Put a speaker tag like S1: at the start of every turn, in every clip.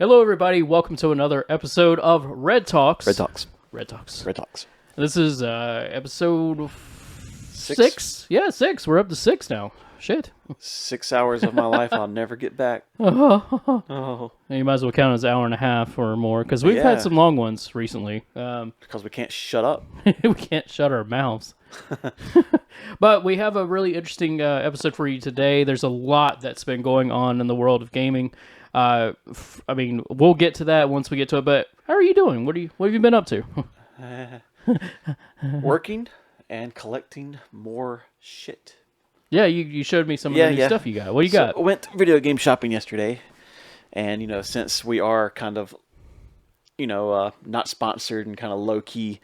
S1: Hello, everybody. Welcome to another episode of Red Talks.
S2: Red Talks.
S1: Red Talks.
S2: Red Talks.
S1: This is episode 6. Yeah, 6. We're up to 6 now. Shit.
S2: 6 hours of my life I'll never get back. Oh.
S1: You might as well count it as an hour and a half or more, because we've had some long ones recently.
S2: Because we can't shut up.
S1: We can't shut our mouths. But we have a really interesting episode for you today. There's a lot that's been going on in the world of gaming. I mean, we'll get to that once we get to it, but how are you doing? What have you been up to?
S2: Working and collecting more shit.
S1: Yeah, you showed me some of the new stuff you got. What do you got?
S2: I went video game shopping yesterday, and, since we are kind of, not sponsored and kind of low-key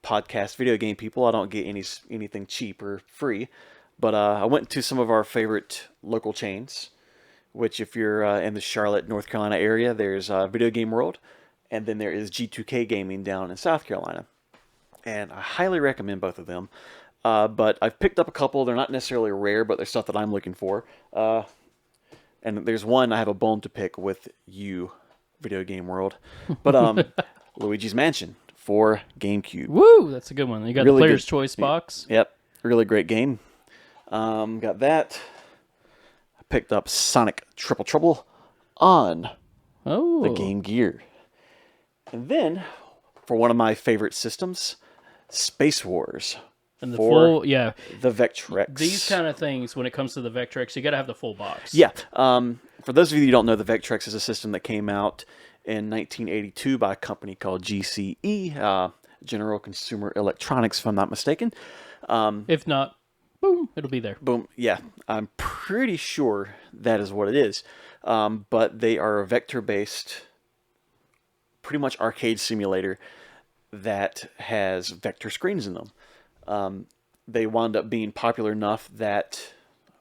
S2: podcast video game people, I don't get anything cheap or free, but I went to some of our favorite local chains, which if you're in the Charlotte, North Carolina area, there's Video Game World, and then there is G2K Gaming down in South Carolina. And I highly recommend both of them. But I've picked up a couple. They're not necessarily rare, but they're stuff that I'm looking for. And there's one I have a bone to pick with you, Video Game World. But Luigi's Mansion for GameCube.
S1: Woo! That's a good one. You got
S2: Really
S1: the Player's
S2: good.
S1: Choice box.
S2: Yep. Really great game. Got that. I picked up Sonic Triple Trouble on the Game Gear. And then, for one of my favorite systems, Space Wars.
S1: And the full, the
S2: Vectrex.
S1: These kind of things, when it comes to the Vectrex, you got to have the full box.
S2: Yeah. For those of you who don't know, the Vectrex is a system that came out in 1982 by a company called GCE, General Consumer Electronics, if I'm not mistaken.
S1: If not, boom, it'll be there.
S2: Boom. Yeah, I'm pretty sure that is what it is. But they are a vector-based, pretty much arcade simulator that has vector screens in them. They wound up being popular enough that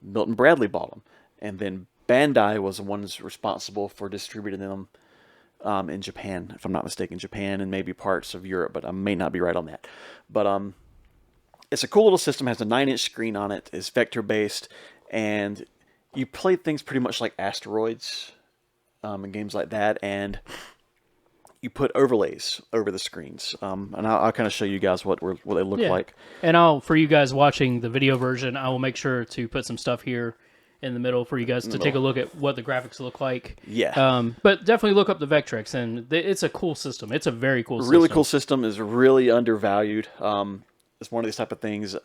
S2: Milton Bradley bought them. And then Bandai was the ones responsible for distributing them in Japan, if I'm not mistaken. Japan and maybe parts of Europe, but I may not be right on that. But it's a cool little system. It has a 9-inch screen on it. It's vector-based. And you play things pretty much like Asteroids and games like that. And you put overlays over the screens, and I'll kind of show you guys what they look like.
S1: And for you guys watching the video version, I will make sure to put some stuff here in the middle for you guys to take a look at what the graphics look like.
S2: Yeah.
S1: But definitely look up the Vectrex, and it's a cool system. It's a very cool system.
S2: Really cool system. Is really undervalued. It's one of these type of things.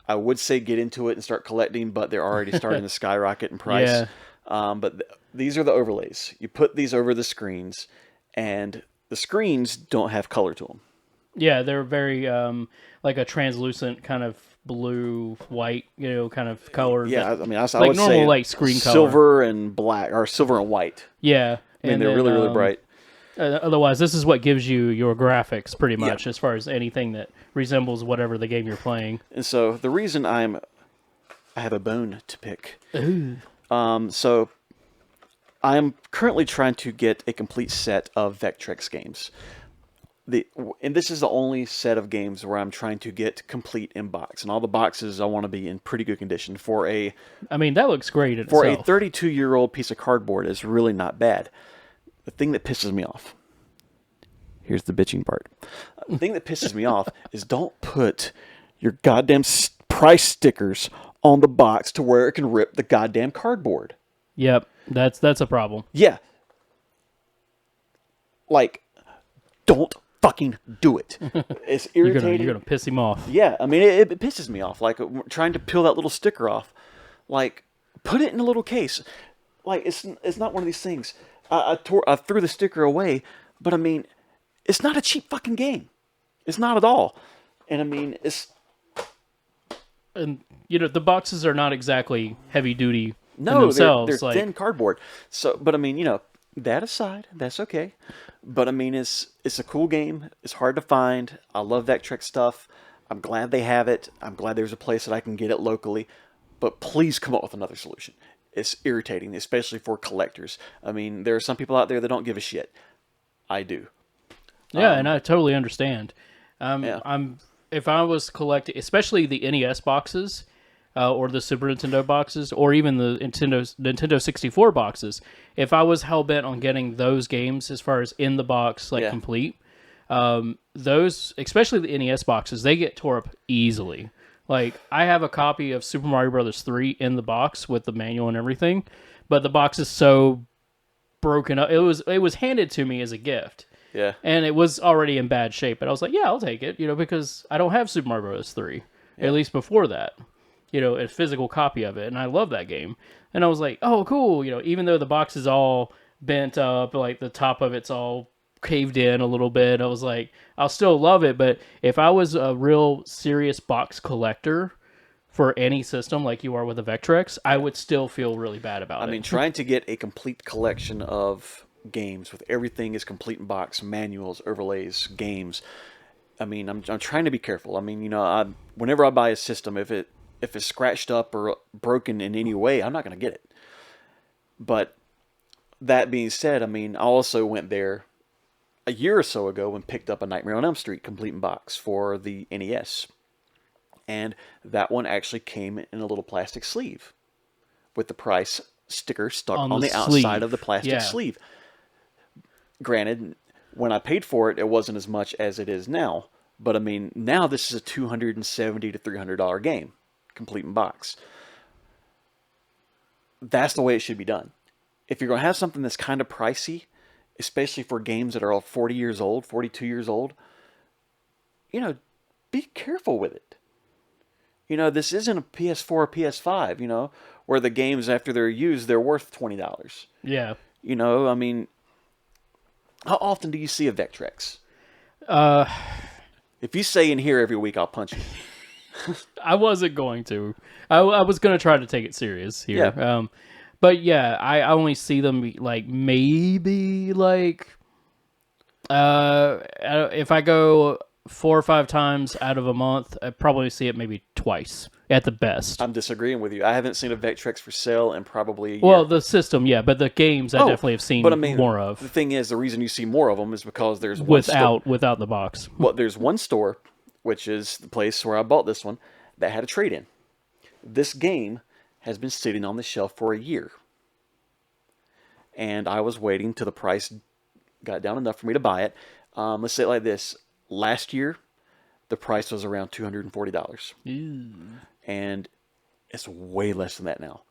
S2: I would say get into it and start collecting, but they're already starting to skyrocket in price. Yeah. But these are the overlays. You put these over the screens, and the screens don't have color to them.
S1: Yeah, they're very like a translucent kind of blue, white, kind of color.
S2: Yeah, I mean, I
S1: like
S2: would
S1: normal
S2: say
S1: like screen color.
S2: Silver and black, or silver and white.
S1: Yeah,
S2: I mean, they're really bright.
S1: Otherwise, this is what gives you your graphics pretty much, as far as anything that resembles whatever the game you're playing.
S2: And so the reason I have a bone to pick.
S1: Ooh.
S2: So I am currently trying to get a complete set of Vectrex games. And this is the only set of games where I'm trying to get complete in box. And all the boxes I want to be in pretty good condition.
S1: I mean, that looks great in
S2: For
S1: itself.
S2: a 32-year-old piece of cardboard is really not bad. The thing that pisses me off, here's the bitching part. The thing that pisses me off is don't put your goddamn price stickers on the box to where it can rip the goddamn cardboard.
S1: Yep, that's a problem.
S2: Yeah. Like, don't fucking do it. It's irritating.
S1: You're gonna piss him off.
S2: Yeah, I mean, it pisses me off. Like, trying to peel that little sticker off. Like, put it in a little case. Like, it's not one of these things. I threw the sticker away, but I mean, it's not a cheap fucking game. It's not at all. And I mean,
S1: And, the boxes are not exactly heavy duty.
S2: No,
S1: themselves,
S2: they're thin cardboard. So, but I mean, that aside, that's okay. But I mean, it's a cool game. It's hard to find. I love Vectrex stuff. I'm glad they have it. I'm glad there's a place that I can get it locally. But please come up with another solution. It's irritating, especially for collectors. I mean, there are some people out there that don't give a shit. I do.
S1: Yeah, and I totally understand.
S2: Yeah.
S1: If I was collecting, especially the NES boxes, or the Super Nintendo boxes, or even the Nintendo 64 boxes, if I was hell bent on getting those games as far as in the box, like
S2: Yeah.
S1: complete, those, especially the NES boxes, they get tore up easily. Like, I have a copy of Super Mario Brothers 3 in the box with the manual and everything, but the box is so broken up. It was handed to me as a gift,
S2: Yeah.
S1: and it was already in bad shape. But I was like, yeah, I'll take it, because I don't have Super Mario Bros. 3,
S2: Yeah.
S1: at least before that, a physical copy of it, and I love that game. And I was like, oh, cool, even though the box is all bent up, like the top of it's all caved in a little bit, I was like, I'll still love it. But if I was a real serious box collector for any system like you are with a Vectrex, I would still feel really bad about it.
S2: I mean, trying to get a complete collection of games with everything is complete in box, manuals, overlays, games. I mean, I'm trying to be careful. I mean, whenever I buy a system, if it's scratched up or broken in any way, I'm not going to get it. But that being said, I mean, I also went there a year or so ago and picked up a Nightmare on Elm Street complete in box for the NES. And that one actually came in a little plastic sleeve with the price sticker stuck on the outside of the plastic sleeve. Granted, when I paid for it, it wasn't as much as it is now. But I mean, now this is a $270 to $300 game, complete in box. That's the way it should be done. If you're going to have something that's kind of pricey, especially for games that are all 40 years old, 42 years old, be careful with it. This isn't a PS4 or PS5, where the games, after they're used, they're worth $20.
S1: Yeah.
S2: I mean, how often do you see a Vectrex? If you say in here every week, I'll punch you.
S1: I wasn't going to. I was going to try to take it serious here.
S2: Yeah.
S1: But yeah, I only see them like maybe like if I go 4 or 5 times out of a month, I probably see it maybe twice at the best.
S2: I'm disagreeing with you. I haven't seen a Vectrex for sale in probably a year.
S1: Well, the system, yeah, but the games I definitely have seen more of.
S2: The thing is, the reason you see more of them is because there's
S1: without the box.
S2: Well, there's one store, which is the place where I bought this one, that had a trade-in. This game has been sitting on the shelf for a year. And I was waiting till the price got down enough for me to buy it. Let's say it like this. Last year, the price was around $240. And it's way less than that now.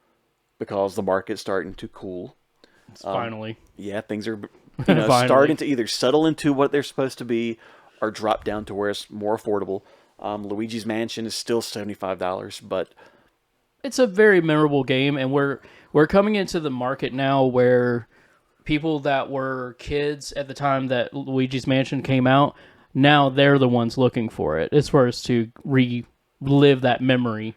S2: Because the market's starting to cool.
S1: Finally.
S2: Yeah, things are starting to either settle into what they're supposed to be or drop down to where it's more affordable. Luigi's Mansion is still $75, but
S1: it's a very memorable game, and we're coming into the market now where people that were kids at the time that Luigi's Mansion came out, now they're the ones looking for it as far as to relive that memory.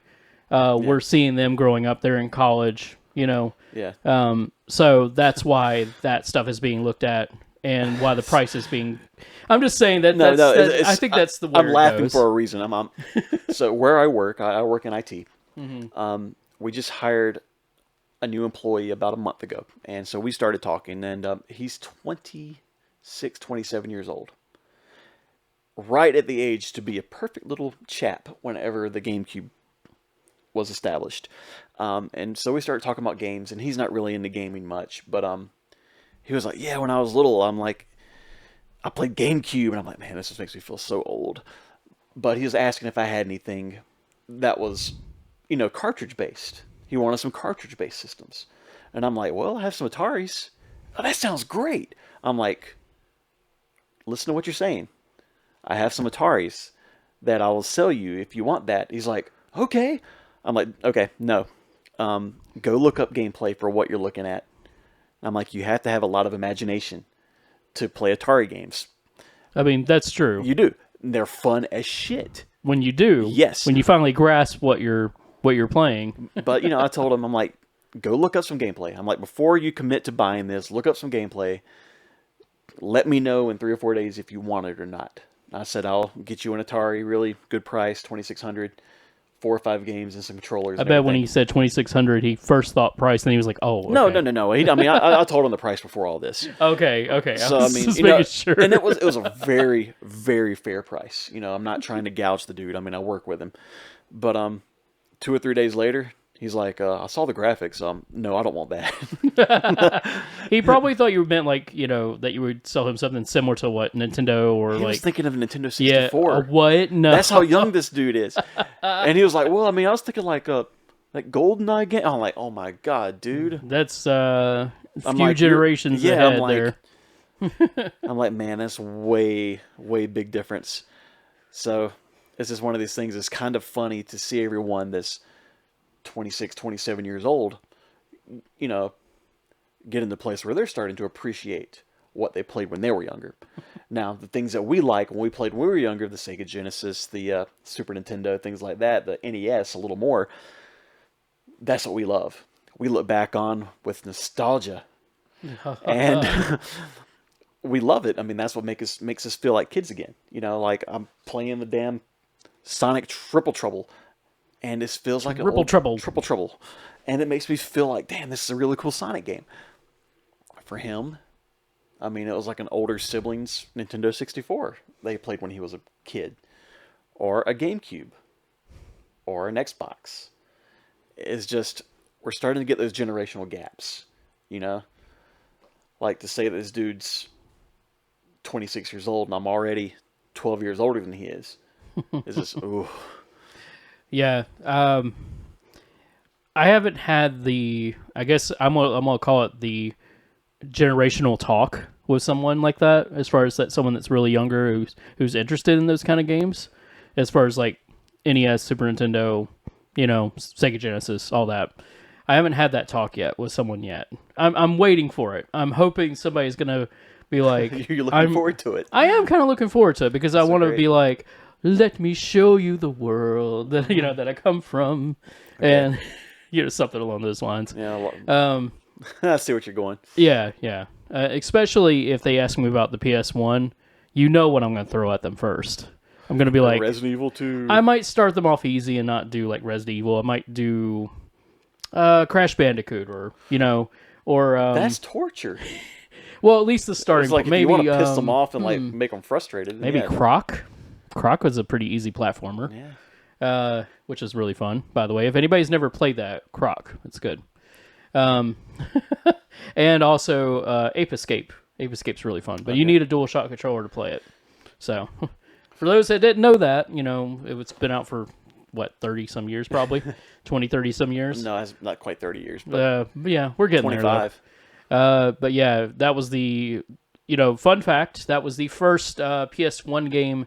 S1: We're seeing them growing up. They're in college,
S2: Yeah.
S1: So that's why that stuff is being looked at and why the price is being... I'm just saying that. I think that's the way
S2: I'm laughing for a reason. So where I work in IT.
S1: Mm-hmm.
S2: We just hired a new employee about a month ago. And so we started talking, and he's 26, 27 years old. Right at the age to be a perfect little chap whenever the GameCube was established. And so we started talking about games, and he's not really into gaming much, but he was like, yeah, when I was little, I'm like, I played GameCube, and I'm like, man, this just makes me feel so old. But he was asking if I had anything that was, cartridge-based. He wanted some cartridge-based systems. And I'm like, well, I have some Ataris. Oh, that sounds great. I'm like, listen to what you're saying. I have some Ataris that I will sell you if you want that. He's like, okay. I'm like, okay, no. Go look up gameplay for what you're looking at. I'm like, you have to have a lot of imagination to play Atari games.
S1: I mean, that's true.
S2: You do. They're fun as shit.
S1: When you do.
S2: Yes.
S1: When you finally grasp what you're playing.
S2: But, I told him, I'm like, go look up some gameplay. I'm like, before you commit to buying this, look up some gameplay. Let me know in 3 or 4 days if you want it or not. I said, I'll get you an Atari, really good price, $2,600, 4 or 5 games and some controllers.
S1: I bet when he said $2,600, he first thought price, and he was like, "Oh, okay.
S2: No." I told him the price before all this.
S1: Okay.
S2: So I mean,
S1: making sure.
S2: And it was a very, very fair price. I'm not trying to gouge the dude. I mean, I work with him, but 2 or 3 days later, he's like, I saw the graphics. No, I don't want that.
S1: He probably thought you meant like, that you would sell him something similar to what Nintendo or
S2: He
S1: like.
S2: was thinking of a Nintendo
S1: Yeah,
S2: 64.
S1: what? No.
S2: That's how young this dude is. And he was like, well, I mean, I was thinking like GoldenEye game. I'm like, oh my God, dude.
S1: That's a few
S2: like,
S1: generations
S2: yeah,
S1: ahead
S2: I'm like,
S1: there.
S2: I'm like, man, that's way, way big difference. So it's just one of these things. It's kind of funny to see everyone that's 26, 27 years old, get in the place where they're starting to appreciate what they played when they were younger. Now, the things that we like when we played when we were younger, the Sega Genesis, the Super Nintendo, things like that, the NES a little more, that's what we love. We look back on with nostalgia. And we love it. I mean, that's what makes us feel like kids again. Like I'm playing the damn Sonic Triple Trouble, and this feels like
S1: Triple
S2: Trouble, and it makes me feel like, damn, this is a really cool Sonic game. For him, I mean, it was like an older sibling's Nintendo 64 they played when he was a kid, or a GameCube, or an Xbox. It's just we're starting to get those generational gaps, Like to say that this dude's 26 years old and I'm already 12 years older than he is. It's just, ooh.
S1: Yeah. I haven't had I guess I'm gonna call it the generational talk with someone like that, as far as someone that's really younger who's interested in those kind of games, as far as like NES, Super Nintendo, Sega Genesis, all that. I haven't had that talk yet with someone yet. I'm waiting for it. I'm hoping somebody's gonna be like,
S2: you're looking forward to it.
S1: I am kind of looking forward to it because I want to be like, let me show you the world that that I come from, and something along those lines.
S2: Yeah, I see what you're going.
S1: Yeah. Especially if they ask me about the PS1, what I'm going to throw at them first. I'm going to be like
S2: Resident Evil 2.
S1: I might start them off easy and not do like Resident Evil. I might do Crash Bandicoot or
S2: that's torture.
S1: Well, at least the starting.
S2: It's like
S1: maybe
S2: if you want to piss them off and like make them frustrated.
S1: Maybe Croc. Croc was a pretty easy platformer.
S2: Yeah.
S1: Which is really fun, by the way. If anybody's never played that, Croc, it's good. And also Ape Escape. Ape Escape's really fun, but you need a DualShock controller to play it. So, for those that didn't know that, it's been out for, 30-some years probably? 20, 30-some years?
S2: No, it's not quite 30 years. But
S1: yeah, we're getting
S2: 25.
S1: there. But yeah, that was the, fun fact, that was the first PS1 game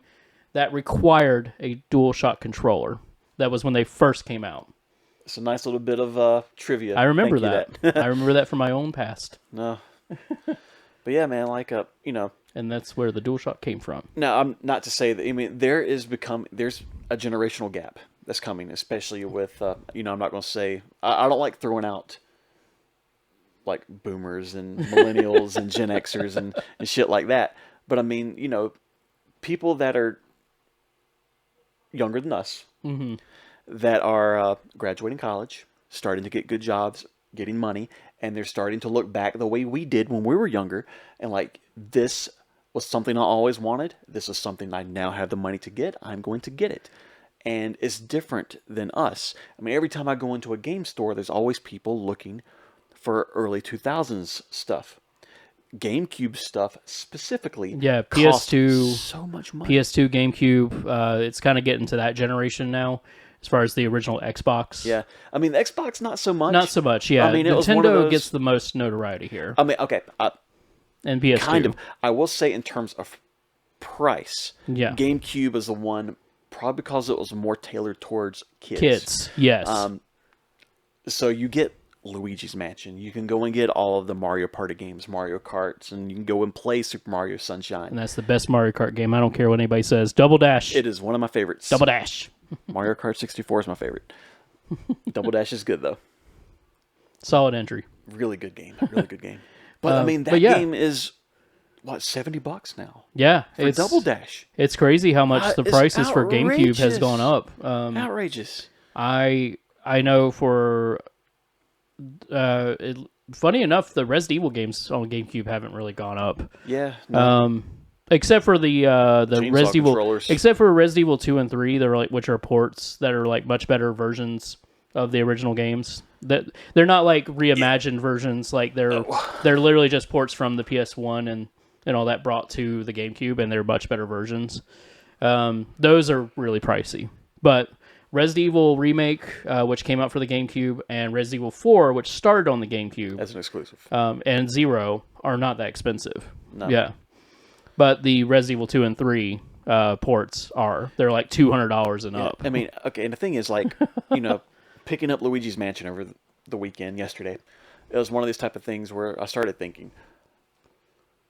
S1: that required a DualShock controller. That was when they first came out.
S2: It's a nice little bit of trivia.
S1: I remember that. I remember that from my own past.
S2: No. But yeah, man, like,
S1: And that's where the DualShock came from.
S2: Now, I'm not to say that, I mean, there's a generational gap that's coming, especially with, I'm not going to say, I don't like throwing out, like, boomers and millennials and Gen Xers and shit like that. But, I mean, people that are younger than us, that are graduating college, starting to get good jobs, getting money, and they're starting to look back the way we did when we were younger, and like, this was something I always wanted. This is something I now have the money to get. I'm going to get it. And it's different than us. I mean, every time I go into a game store, there's always people looking for early 2000s stuff. GameCube stuff specifically.
S1: Yeah, PS2.
S2: So much money.
S1: PS2, GameCube. It's kind of getting to that generation now, as far as the original Xbox.
S2: Yeah, I mean, the Xbox not so much.
S1: Not so much. Yeah,
S2: I mean, it was one of
S1: Nintendo
S2: those...
S1: gets the most notoriety here.
S2: I mean, okay,
S1: and PS2.
S2: Kind of. I will say in terms of price,
S1: yeah,
S2: GameCube is the one, probably because it was more tailored towards kids.
S1: Kids, yes.
S2: So you get Luigi's Mansion. You can go and get all of the Mario Party games, Mario Karts, and you can go and play Super Mario Sunshine.
S1: And that's the best Mario Kart game. I don't care what anybody says. Double Dash.
S2: It is one of my favorites.
S1: Double Dash.
S2: Mario Kart 64 is my favorite. Double Dash is good, though.
S1: Solid entry.
S2: Really good game. Really good game. But, I mean, that game is, what, $70 now?
S1: Yeah.
S2: For Double Dash.
S1: It's crazy how much the prices for GameCube has gone up.
S2: Outrageous.
S1: I know for... funny enough, the Resident Evil games on GameCube haven't really gone up.
S2: Yeah. No.
S1: Except for the Resident Evil,
S2: controllers.
S1: except for Resident Evil 2 and 3, they're like, which are ports that are like much better versions of the original games. That they're not like reimagined versions. Like they're literally just ports from the PS1 and all that brought to the GameCube, and they're much better versions. Those are really pricey, but Resident Evil Remake, which came out for the GameCube, and Resident Evil 4, which started on the GameCube,
S2: That's an exclusive.
S1: and Zero are not that expensive.
S2: No.
S1: Yeah, but the Resident Evil 2 and 3 ports are. They're like $200 and up.
S2: I mean, okay, and the thing is, like, picking up Luigi's Mansion over the weekend yesterday, it was one of these type of things where I started thinking,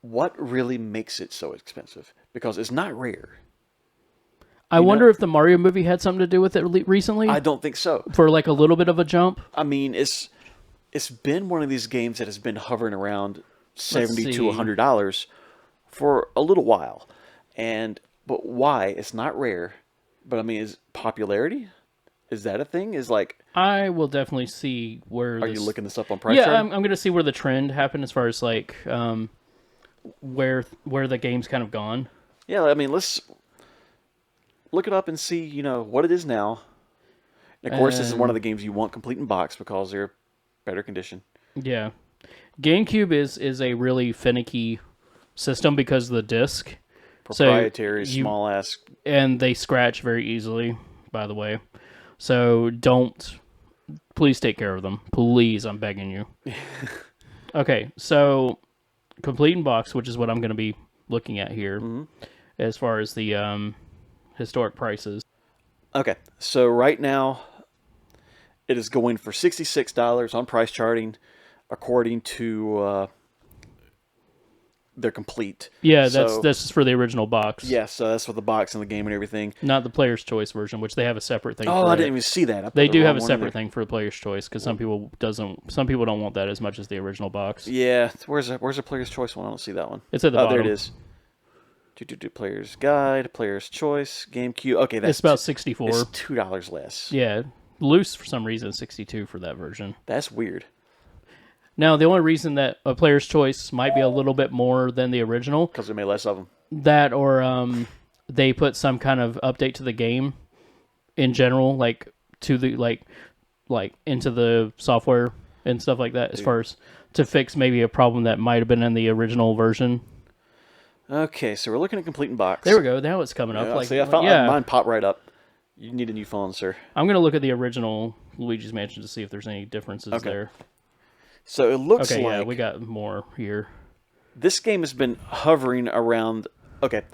S2: what really makes it so expensive? Because it's not rare.
S1: I wonder if the Mario movie had something to do with it recently.
S2: I don't think so.
S1: For like a little bit of a jump.
S2: I mean, it's been one of these games that has been hovering around $70 to $100 for a little while, but why? It's not rare, but I mean, is popularity? Is that a thing? Is like
S1: I will definitely see where.
S2: Are you looking this up on price?
S1: Yeah, I'm going to see where the trend happened as far as like where the game's kind of gone.
S2: Yeah, I mean, let's look it up and see, what it is now. And of course, this is one of the games you want complete in box because they're better condition.
S1: Yeah. GameCube is a really finicky system because of the disc.
S2: Proprietary, small-ass.
S1: And they scratch very easily, by the way. So please take care of them. Please, I'm begging you. Okay, so complete in box, which is what I'm going to be looking at here as far as the historic prices.
S2: Okay, so right now it is going for $66 on price charting, according to their complete.
S1: Yeah, that's just for the original box.
S2: Yeah, so that's for the box and the game and everything.
S1: Not the player's choice version, which they have a separate thing.
S2: Oh,
S1: for
S2: I didn't even see that.
S1: They do have a separate thing for the player's choice because some people don't want that as much as the original box.
S2: Yeah, where's the player's choice one? I don't see that one.
S1: It's at the bottom.
S2: There it is. Player's guide, player's choice, GameCube. Okay,
S1: it's about $64.
S2: It's $2 less.
S1: Yeah, loose for some reason, $62 for that version.
S2: That's weird.
S1: Now, the only reason that a player's choice might be a little bit more than the original,
S2: because they made less of them.
S1: That or they put some kind of update to the game in general, like to the like into the software and stuff like that, as far as to fix maybe a problem that might have been in the original version.
S2: Okay, so we're looking at complete in box.
S1: There we go. Now it's coming up.
S2: Yeah, see, I found mine popped right up. You need a new phone, sir.
S1: I'm gonna look at the original Luigi's Mansion to see if there's any differences there.
S2: So it looks like...
S1: yeah, we got more here.
S2: This game has been hovering around, the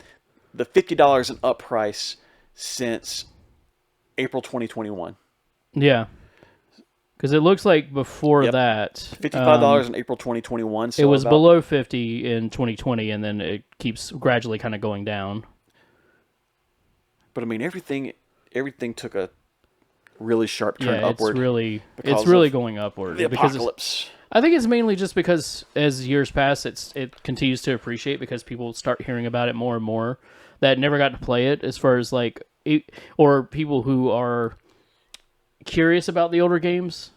S2: $50 and up price since April 2021.
S1: Yeah. Because it looks like before that...
S2: $55 in April 2021. So
S1: it was below 50 in 2020, and then it keeps gradually kind of going down.
S2: But, I mean, everything took a really sharp turn upward.
S1: It's really going upward.
S2: The apocalypse.
S1: I think it's mainly just because as years pass, it continues to appreciate because people start hearing about it more and more that never got to play it, as far as or people who are curious about the older games,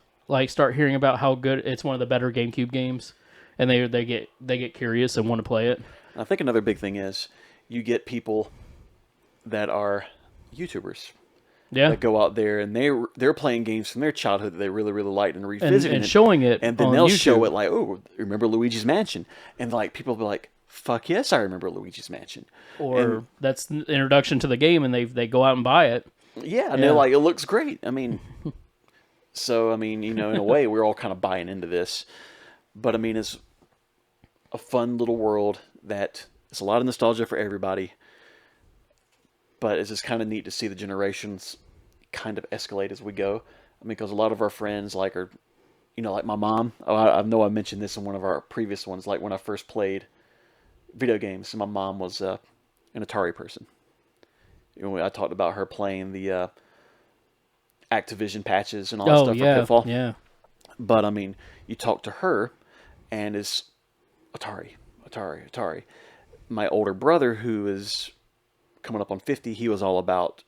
S1: start hearing about how good it's one of the better GameCube games, and they get curious and want to play it.
S2: I think another big thing is you get people that are YouTubers.
S1: Yeah,
S2: that go out there and they're playing games from their childhood that they really, really liked and revisiting
S1: and showing it,
S2: and then they'll show it like, oh, remember Luigi's Mansion? And people will be like, fuck yes, I remember Luigi's Mansion.
S1: Or that's the introduction to the game, and they go out and buy it.
S2: Yeah, and they're like, it looks great. I mean, so I mean, in a way, we're all kind of buying into this, but I mean, it's a fun little world that it's a lot of nostalgia for everybody. But it's just kind of neat to see the generations kind of escalate as we go. I mean, because a lot of our friends, like my mom. I know I mentioned this in one of our previous ones. Like when I first played video games, my mom was an Atari person. I talked about her playing the Activision patches and all that stuff for Pitfall.
S1: Yeah.
S2: But I mean, you talk to her, and it's Atari. My older brother, who is coming up on 50, he was all about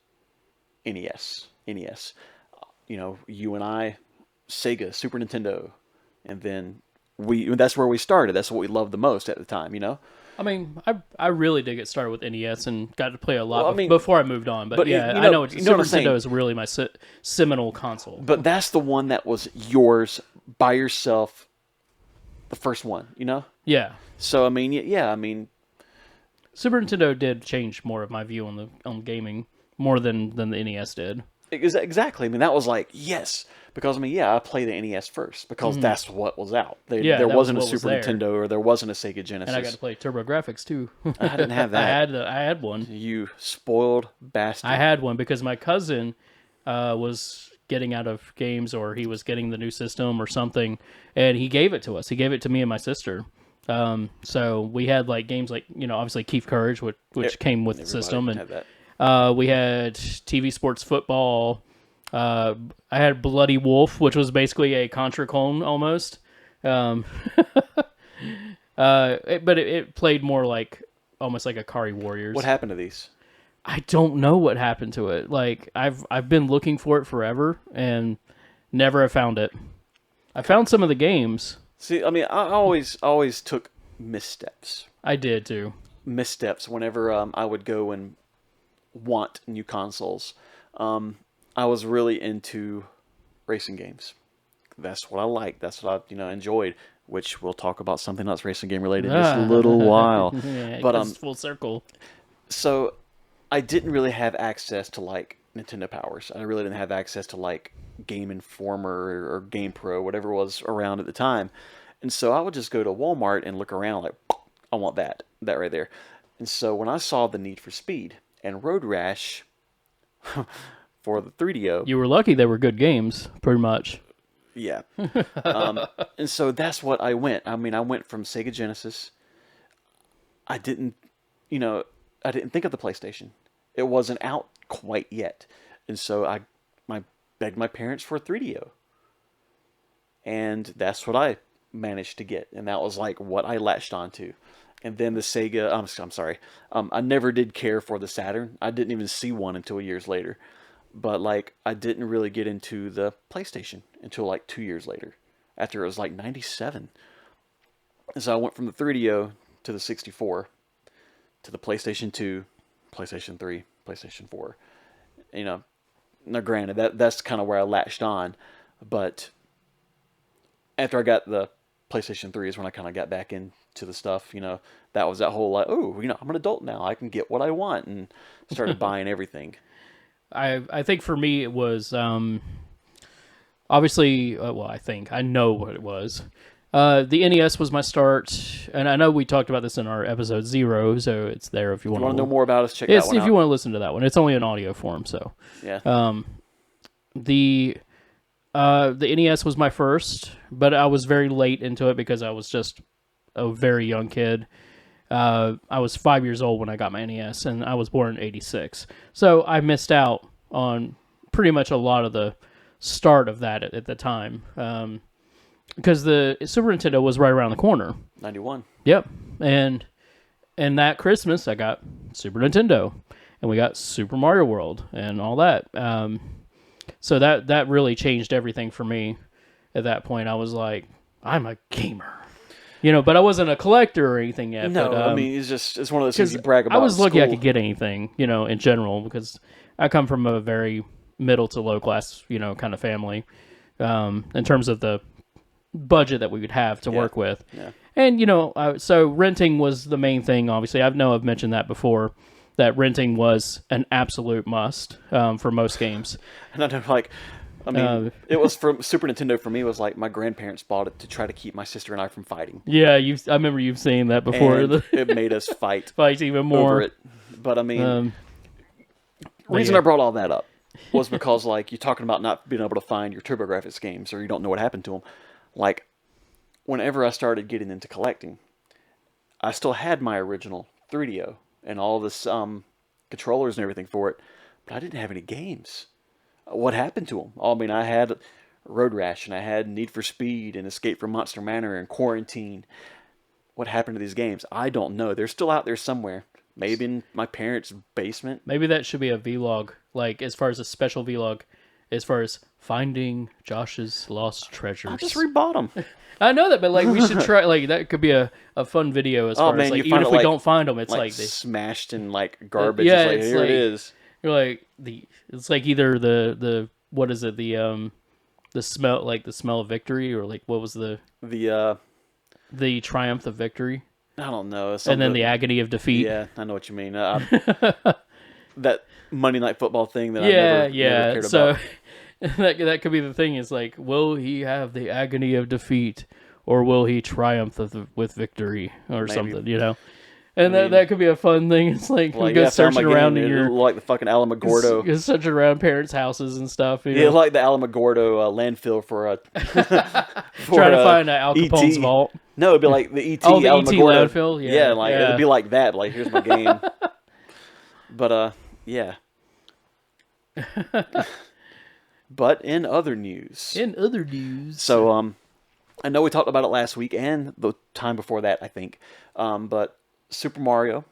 S2: NES. You and I, Sega, Super Nintendo, and then that's where we started. That's what we loved the most at the time,
S1: I mean, I really did get started with NES and got to play a lot
S2: Well, I mean,
S1: before I moved on. But
S2: but
S1: yeah,
S2: you
S1: I
S2: know,
S1: know
S2: you know
S1: Super
S2: what I'm saying.
S1: Nintendo is really my seminal console.
S2: But that's the one that was yours by yourself, the first one, you know?
S1: Yeah,
S2: So, I mean, yeah, I mean,
S1: Super Nintendo did change more of my view on gaming more than the NES did.
S2: exactly. I mean, that was like, yes. Because, I mean, yeah, I played the NES first because that's what was out.
S1: Yeah,
S2: There
S1: that was
S2: wasn't a
S1: what was
S2: Super
S1: there.
S2: Nintendo or there wasn't a Sega
S1: And
S2: Genesis.
S1: I got to play TurboGrafx too.
S2: I didn't have that.
S1: I had one.
S2: You spoiled bastard.
S1: I had one because my cousin was getting out of games, or he was getting the new system or something, and he gave it to us. He gave it to me and my sister. So we had like games like, obviously Keith Courage, which came with the system, and
S2: had that.
S1: we had TV Sports Football. I had Bloody Wolf, which was basically a Contra clone almost. But it played more like almost like Akari Warriors.
S2: What happened to these?
S1: I don't know what happened to it. Like I've been looking for it forever and never have found it. I found some of the games.
S2: See, I mean, I always took missteps.
S1: I did too.
S2: Missteps whenever I would go and want new consoles. I was really into racing games. That's what I liked. That's what I enjoyed. Which we'll talk about something else racing game related in just a little while.
S1: Yeah,
S2: But
S1: it's full circle.
S2: so I didn't really have access to like Nintendo Powers. I really didn't have access to like Game Informer or Game Pro, whatever was around at the time. And so I would just go to Walmart and look around like, I want that right there. And so when I saw the Need for Speed and Road Rash for the 3DO,
S1: You were lucky they were good games, pretty much.
S2: yeah. And so that's what I went. I mean, I went from Sega Genesis. I didn't think of the PlayStation. It wasn't out quite yet. And so I begged my parents for a 3DO. And that's what I managed to get. And that was like what I latched onto. And then the Sega, I'm sorry. I never did care for the Saturn. I didn't even see one until years later. But like, I didn't really get into the PlayStation until like 2 years later, after it was like 97. And so I went from the 3DO to the 64, to the PlayStation 2, PlayStation 3, PlayStation 4. Now granted, that's kind of where I latched on. But after I got the PlayStation 3 is when I kind of got back into the stuff. That was that whole like, oh, I'm an adult now. I can get what I want, and started buying everything.
S1: I think for me it was obviously I know what it was. The NES was my start, and I know we talked about this in our episode 0, so it's there if you want
S2: to know more about us. Check
S1: that
S2: one
S1: if
S2: out.
S1: you want to listen to that one. It's only in audio form, so
S2: Yeah.
S1: The NES was my first, but I was very late into it because I was just a very young kid. I was 5 years old when I got my NES, and I was born in '86. So I missed out on pretty much a lot of the start of that at the time, because the Super Nintendo was right around the corner.
S2: 91.
S1: Yep, and that Christmas I got Super Nintendo, and we got Super Mario World and all that. So that really changed everything for me. At that point, I was like, I'm a gamer. But I wasn't a collector or anything yet.
S2: No,
S1: but,
S2: I mean, it's one of those things you brag about.
S1: I was
S2: in
S1: lucky I
S2: school.
S1: could get anything, in general, because I come from a very middle to low class, kind of family, in terms of the budget that we would have to work with.
S2: Yeah.
S1: And, so renting was the main thing, obviously. I've mentioned that before, that renting was an absolute must for most games.
S2: And I know, like, I mean, it was from Super Nintendo for me. It was like my grandparents bought it to try to keep my sister and I from fighting.
S1: Yeah, I remember you've seen that before.
S2: And it made us fight
S1: even more
S2: over it. But I mean, reason
S1: yeah.
S2: I brought all that up was because like you're talking about not being able to find your TurboGrafx games, or you don't know what happened to them. Like, whenever I started getting into collecting, I still had my original 3DO and all this controllers and everything for it, but I didn't have any games. What happened to them? I mean, I had Road Rash, and I had Need for Speed, and Escape from Monster Manor, and Quarantine. What happened to these games? I don't know. They're still out there somewhere. Maybe in my parents' basement.
S1: Maybe that should be a vlog, like as far as a special vlog, as far as finding Josh's lost treasures.
S2: I just rebought them.
S1: I know that, but like we should try. Like that could be a fun video as far as like even if we don't find them, it's like they
S2: smashed in like garbage.
S1: Yeah,
S2: it's here it is.
S1: You're like it's like either the what is it the smell of victory or like what was the triumph of victory.
S2: I don't know.
S1: And then the agony of defeat.
S2: Yeah, I know what you mean. That Monday Night Football thing that I never cared
S1: so,
S2: about.
S1: that could be the thing. Is like, will he have the agony of defeat, or will he triumph with victory, or something? You know, and that could be a fun thing. It's like you go searching around in your
S2: like the fucking Alamogordo,
S1: searching around parents' houses and stuff. You
S2: know?
S1: Yeah,
S2: like the Alamogordo landfill for
S1: trying to find Al Capone's vault.
S2: No, it'd be like the ET.
S1: Oh, the ET landfill.
S2: Yeah, it'd be like that. Like, here's my game. But yeah. But in other news. So I know we talked about it last week and the time before that, I think. But Super Mario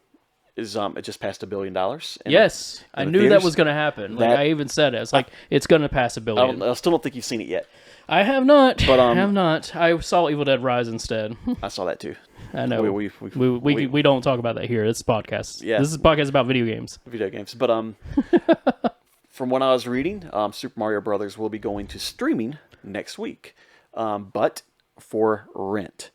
S2: is it just passed $1 billion.
S1: Yes, I knew that was going to happen. Like I even said it. It's like it's going to pass $1 billion.
S2: I still don't think you've seen it yet.
S1: I have not. But I have not. I saw Evil Dead Rise instead.
S2: I saw that too.
S1: I know. We don't talk about that here. It's podcast. Yeah. This is a podcast about video games.
S2: But from what I was reading, Super Mario Brothers will be going to streaming next week, but for rent.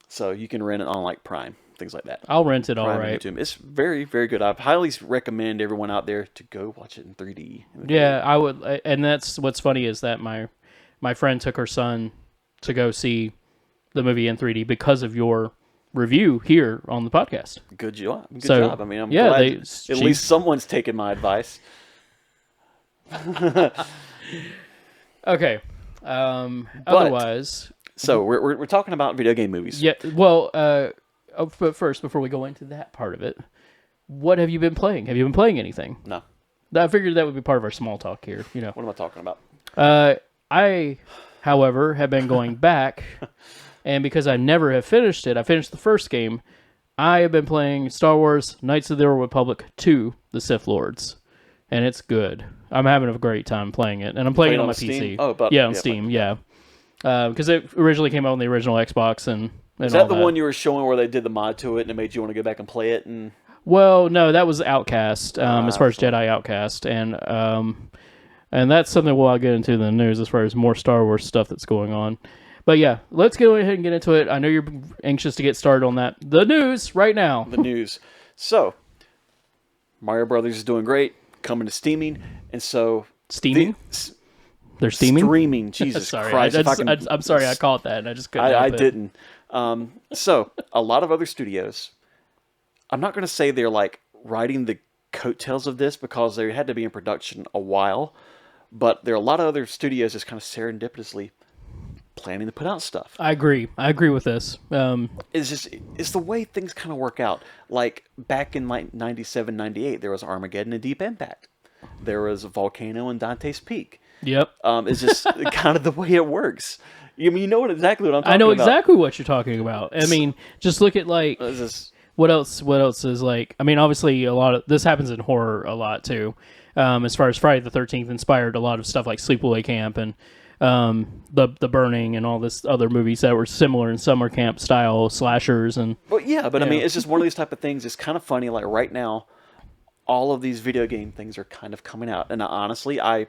S2: So you can rent it on like Prime, things like that.
S1: I'll rent it.
S2: Prime
S1: all right.
S2: YouTube. It's very, very good. I highly recommend everyone out there to go watch it in 3D.
S1: Yeah, I would. And that's what's funny is that my friend took her son to go see the movie in 3D because of your review here on the podcast.
S2: Good job. Good job. I mean, I'm glad at least someone's taken my advice.
S1: Okay. Otherwise,
S2: so we're talking about video game movies.
S1: Yeah. Well, but first, before we go into that part of it, what have you been playing? Have you been playing anything?
S2: No.
S1: I figured that would be part of our small talk here. You know.
S2: What am I talking about?
S1: I, however, have been going back, and because I never have finished it, I finished the first game. I have been playing Star Wars Knights of the Old Republic 2, The Sith Lords, and it's good. I'm having a great time playing it, and I'm playing it on my
S2: Steam?
S1: PC.
S2: Oh,
S1: on Steam, yeah. Because it originally came out on the original Xbox, and
S2: is that the one you were showing where they did the mod to it and it made you want to go back and play it? And
S1: well, no, that was Outcast, as far as Jedi Outcast, and that's something I'll get into in the news as far as more Star Wars stuff that's going on. But yeah, let's go ahead and get into it. I know you're anxious to get started on that. The news right now.
S2: The news. So, Mario Brothers is doing great, coming to steaming, and so
S1: steaming. They're steaming.
S2: Streaming. Jesus
S1: sorry,
S2: Christ!
S1: I'm sorry, I caught that, and I just couldn't.
S2: I didn't. So a lot of other studios. I'm not going to say they're like riding the coattails of this because they had to be in production a while, but there are a lot of other studios just kind of serendipitously planning to put out stuff.
S1: I agree with this.
S2: It's the way things kind of work out. Like back in like 97, 98, there was Armageddon and Deep Impact. There was Volcano and Dante's Peak.
S1: Yep.
S2: It's just kind of the way it works. You mean, you know exactly what I'm talking about.
S1: I know exactly what you're talking about. I mean, just look at like what else is like. I mean, obviously a lot of this happens in horror a lot too. As far as Friday the 13th inspired a lot of stuff like Sleepaway Camp and the Burning and all this other movies that were similar in summer camp style slashers and.
S2: Well, yeah, but I mean, it's just one of these type of things. It's kind of funny. Like right now, all of these video game things are kind of coming out, and honestly, I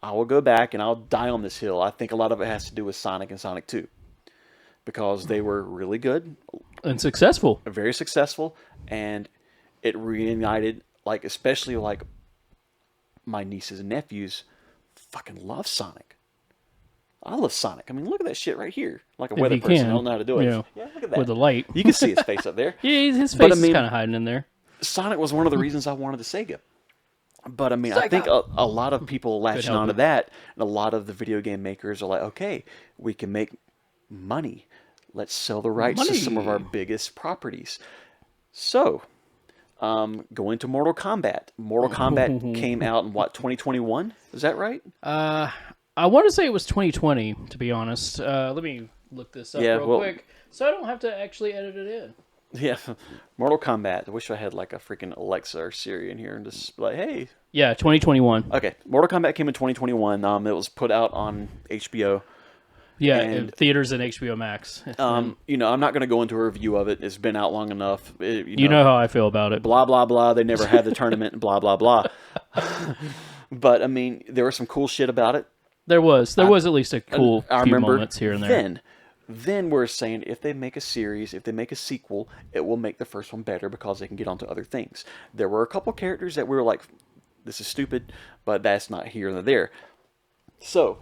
S2: will go back and I'll die on this hill. I think a lot of it has to do with Sonic and Sonic 2 because they were really good
S1: and successful,
S2: very successful, and it reunited like especially like my nieces and nephews fucking love Sonic. I love Sonic. I mean, look at that shit right here. Like a weather person, I don't know how to do it. Yeah, look at that
S1: with the light.
S2: You can see his face up there.
S1: Yeah, his face is kind of hiding in there.
S2: Sonic was one of the reasons I wanted the Sega. But I mean, I think a lot of people latching onto that, and a lot of the video game makers are like, okay, we can make money. Let's sell the rights to some of our biggest properties. So, going to Mortal Kombat. Mortal Kombat came out in what, 2021? Is that right?
S1: I want to say it was 2020, to be honest. Let me look this up real quick, so I don't have to actually edit it in.
S2: Yeah, Mortal Kombat. I wish I had like a freaking Alexa or Siri in here and just like, hey.
S1: Yeah, 2021.
S2: Okay, Mortal Kombat came in 2021. It was put out on HBO.
S1: Yeah, in
S2: And
S1: theaters and HBO Max. And
S2: I'm not going to go into a review of it. It's been out long enough.
S1: you know how I feel about it.
S2: Blah blah blah. They never had the tournament. Blah blah blah. But I mean, there was some cool shit about it.
S1: There was at least a cool
S2: I
S1: few
S2: remember
S1: moments here and there.
S2: Then we're saying if they make a series, if they make a sequel, it will make the first one better because they can get onto other things. There were a couple characters that we were like, this is stupid, but that's not here nor there. So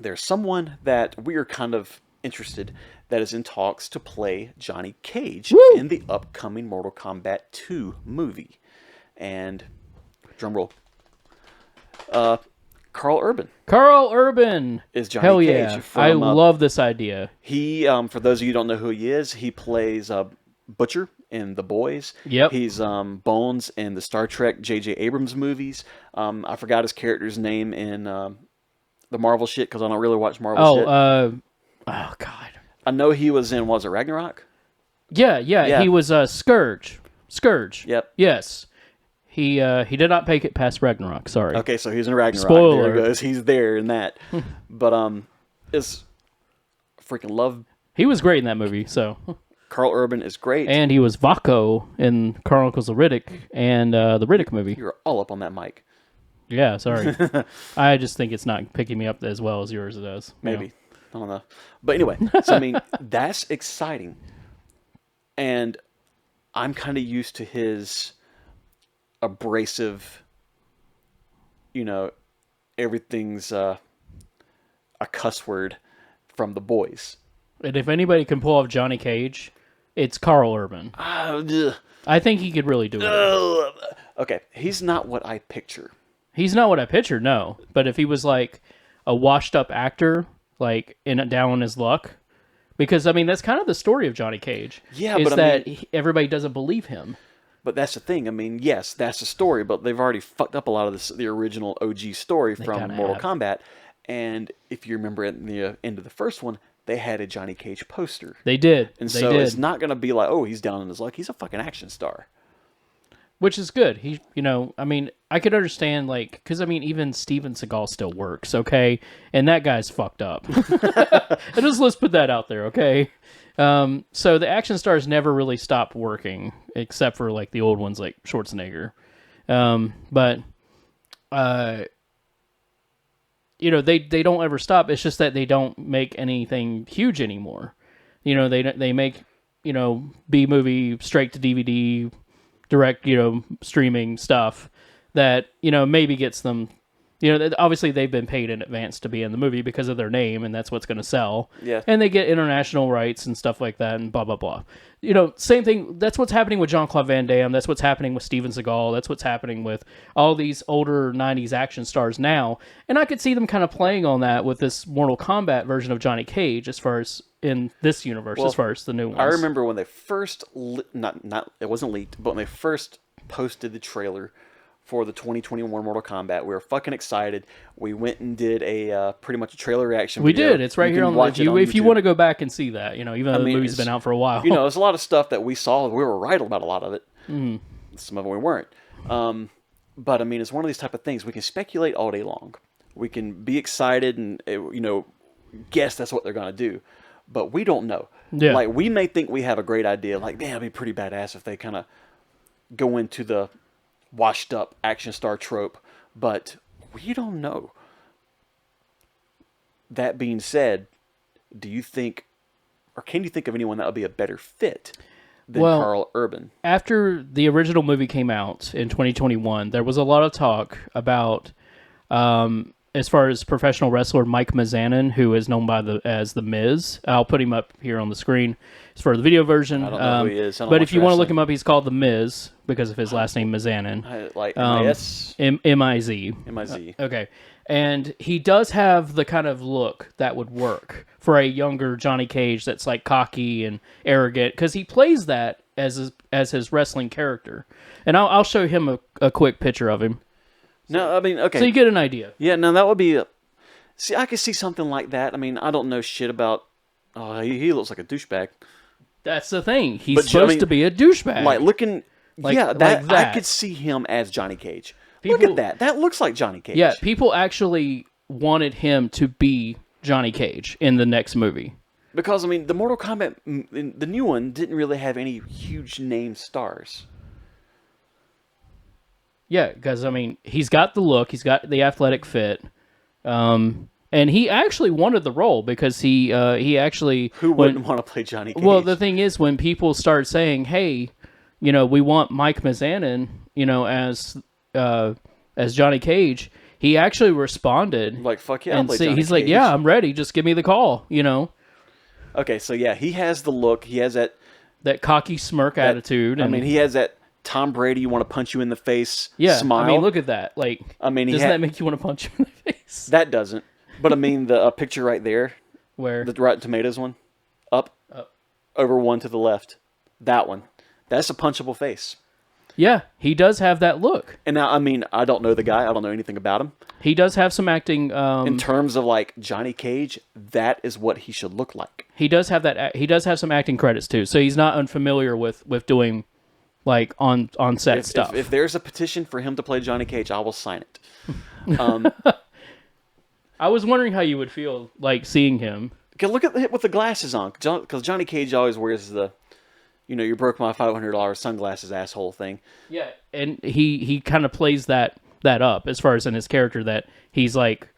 S2: there's someone that we are kind of interested that is in talks to play Johnny Cage in the upcoming Mortal Kombat 2 movie. And drum roll. Carl Urban.
S1: Carl Urban
S2: Is Johnny
S1: Hell
S2: Cage.
S1: yeah.
S2: From,
S1: I love this idea.
S2: He, for those of you who don't know who he is, he plays Butcher in The Boys.
S1: Yep.
S2: He's Bones in the Star Trek J.J. Abrams movies. I forgot his character's name in the Marvel shit because I don't really watch Marvel shit.
S1: Oh God.
S2: I know he was in, was it Ragnarok?
S1: Yeah. He was Scourge.
S2: Yep.
S1: Yes. He did not make it past Ragnarok. Sorry.
S2: Okay, so he's in Ragnarok.
S1: Spoiler.
S2: There he goes. He's there in that. But it's freaking love.
S1: He was great in that movie. So.
S2: Carl Urban is great.
S1: And he was Vako in Chronicles of Riddick and the Riddick movie.
S2: You're all up on that mic.
S1: Yeah, sorry. I just think it's not picking me up as well as yours does.
S2: Maybe. I don't know. But anyway, so I mean, that's exciting. And I'm kind of used to his abrasive, everything's a cuss word from The Boys.
S1: And if anybody can pull off Johnny Cage, it's Carl Urban. I think he could really do it.
S2: Okay, he's not what I picture.
S1: He's not what I pictured, no. But if he was like a washed-up actor, like down on his luck, because I mean that's kind of the story of Johnny Cage.
S2: Yeah,
S1: is
S2: but
S1: that everybody doesn't believe him.
S2: But that's the thing. I mean, yes, that's the story, but they've already fucked up a lot of the original OG story from Mortal Kombat. And if you remember at the end of the first one, they had a Johnny Cage poster.
S1: They did.
S2: And so it's not going to be like, oh, he's down on his luck. He's a fucking action star.
S1: Which is good. He, I mean, I could understand, like, because, I mean, even Steven Seagal still works, okay? And that guy's fucked up. Let's put that out there, okay? So the action stars never really stopped working, except for, like, the old ones, like Schwarzenegger. They don't ever stop. It's just that they don't make anything huge anymore. They make, B-movie, straight to DVD, direct, streaming stuff that, maybe gets them, obviously they've been paid in advance to be in the movie because of their name and that's what's going to sell.
S2: Yeah.
S1: And they get international rights and stuff like that and blah, blah, blah. Same thing. That's what's happening with Jean-Claude Van Damme. That's what's happening with Steven Seagal. That's what's happening with all these older 90s action stars now. And I could see them kind of playing on that with this Mortal Kombat version of Johnny Cage as far as in this universe, as far as the new ones.
S2: I remember when they first, it wasn't leaked, but when they first posted the trailer for the 2021 Mortal Kombat, we were fucking excited. We went and did a pretty much a trailer reaction video.
S1: We did. It's right here on the if you want to go back and see that, even though the movie's been out for a while.
S2: There's a lot of stuff that we saw. We were right about a lot of it. Some of it we weren't. But I mean, it's one of these type of things. We can speculate all day long. We can be excited and guess that's what they're going to do. But we don't know.
S1: Yeah.
S2: Like, we may think we have a great idea. Like, man, it'd be pretty badass if they kind of go into the washed up action star trope. But we don't know. That being said, do you think, or can you think of anyone that would be a better fit than Carl Urban? After
S1: the original movie came out in 2021, there was a lot of talk about... as far as professional wrestler Mike Mizanin, who is known as The Miz. I'll put him up here on the screen. It's for the video version.
S2: I don't know who he is.
S1: But if you want to look him up, he's called The Miz because of his last name, Mizanin.
S2: Like M-I-S?
S1: M-I-Z.
S2: M-I-Z.
S1: Okay. And he does have the kind of look that would work for a younger Johnny Cage that's like cocky and arrogant because he plays that as his wrestling character. And I'll show him a quick picture of him.
S2: No, I mean, okay.
S1: So you get an idea.
S2: Yeah, no, that would be... See, I could see something like that. I mean, I don't know shit about... Oh, he looks like a douchebag.
S1: That's the thing. He's
S2: But,
S1: supposed to be a douchebag.
S2: Like looking, yeah,
S1: like
S2: that I
S1: that.
S2: could see him as Johnny Cage. Look
S1: People-
S2: at that. That looks like Johnny Cage.
S1: Yeah, people actually wanted him to be Johnny Cage in the next movie.
S2: Because I mean, the Mortal Kombat, the new one, didn't really have any huge name stars.
S1: Yeah, because I mean, he's got the look, he's got the athletic fit, and he actually wanted the role because he actually
S2: Who wouldn't want to play Johnny Cage?
S1: Well, the thing is, when people start saying, "Hey, we want Mike Mizanin, as Johnny Cage," he actually responded
S2: like, fuck yeah, I'll
S1: and
S2: play Johnny
S1: he's like,
S2: Cage.
S1: "Yeah, I'm ready. Just give me the call."
S2: Okay, so yeah, he has the look. He has that
S1: cocky smirk attitude.
S2: I mean, he has that Tom Brady, you want to punch you in the face smile.
S1: I mean, look at that. Like,
S2: I mean,
S1: doesn't that make you want to punch him in the face?
S2: That doesn't. But I mean, the picture right there,
S1: Where?
S2: the Rotten Tomatoes one, up, over one to the left, that one, that's a punchable face.
S1: Yeah, he does have that look.
S2: And now, I mean, I don't know the guy. I don't know anything about him.
S1: He does have some acting.
S2: In terms of like Johnny Cage, that is what he should look like.
S1: He does have that. He does have some acting credits too, so he's not unfamiliar with doing like on set stuff.
S2: If there's a petition for him to play Johnny Cage, I will sign it.
S1: I was wondering how you would feel like seeing him.
S2: Look at it with the glasses on, because Johnny Cage always wears the, you broke my $500 sunglasses asshole thing.
S1: Yeah, and he kind of plays that up as far as in his character that he's like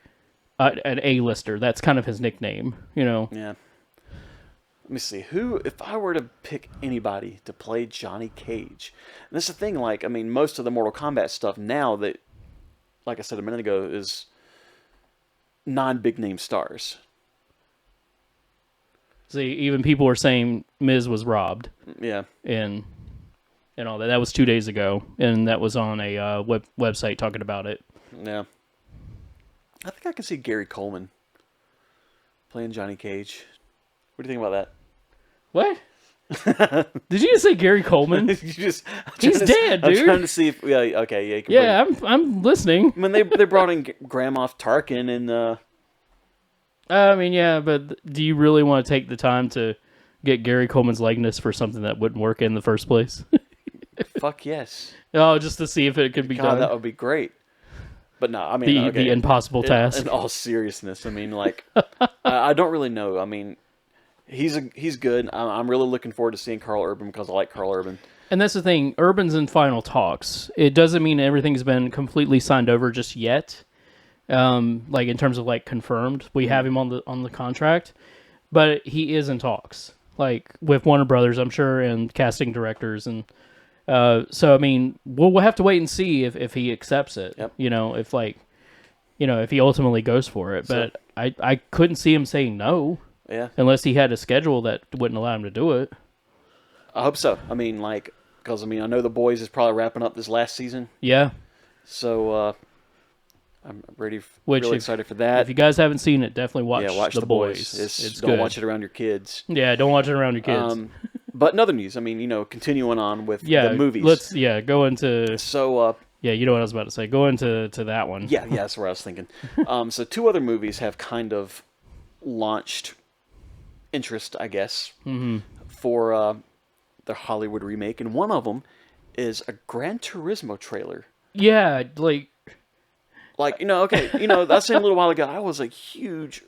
S1: an A-lister. That's kind of his nickname,
S2: Yeah. Let me see. If I were to pick anybody to play Johnny Cage, and that's the thing, like, I mean, most of the Mortal Kombat stuff now that, like I said a minute ago, is non-big name stars.
S1: See, even people were saying Miz was robbed.
S2: Yeah.
S1: And all that. That was 2 days ago, and that was on a website talking about it.
S2: Yeah. I think I can see Gary Coleman playing Johnny Cage. What do you think about that?
S1: What? Did you just say Gary Coleman?
S2: He's
S1: dead, dude.
S2: I'm trying to see if okay,
S1: yeah, I'm listening.
S2: I mean, they brought in Grand Moff Tarkin and.
S1: I mean, yeah, but do you really want to take the time to get Gary Coleman's likeness for something that wouldn't work in the first place?
S2: Fuck yes.
S1: Oh, just to see if it could be done.
S2: That would be great. But no, I mean,
S1: the impossible task.
S2: In all seriousness, I mean, like, I don't really know. I mean, he's good. I'm really looking forward to seeing Carl Urban because I like Carl Urban.
S1: And that's the thing. Urban's in final talks. It doesn't mean everything's been completely signed over just yet. Like in terms of like confirmed, we have him on the contract, but he is in talks, like with Warner Brothers, I'm sure, and casting directors, and so I mean, we'll have to wait and see if he accepts it.
S2: Yep.
S1: If he ultimately goes for it, but I couldn't see him saying no.
S2: Yeah.
S1: Unless he had a schedule that wouldn't allow him to do it.
S2: I hope so. I mean, like, because I mean, I know The Boys is probably wrapping up this last season.
S1: Yeah.
S2: So. I'm really excited for that.
S1: If you guys haven't seen it, definitely watch The
S2: Boys.
S1: It's
S2: don't
S1: good.
S2: watch it around your kids.
S1: Yeah, don't watch it around your kids.
S2: But in other news, I mean, continuing on with the movies.
S1: Let's go into.
S2: So.
S1: Yeah, you know what I was about to say. Go into that one.
S2: Yeah, that's where I was thinking. So 2 other movies have kind of launched interest, I guess, for the Hollywood remake, and one of them is a Gran Turismo trailer.
S1: Yeah, like,
S2: I was saying a little while ago, I was a huge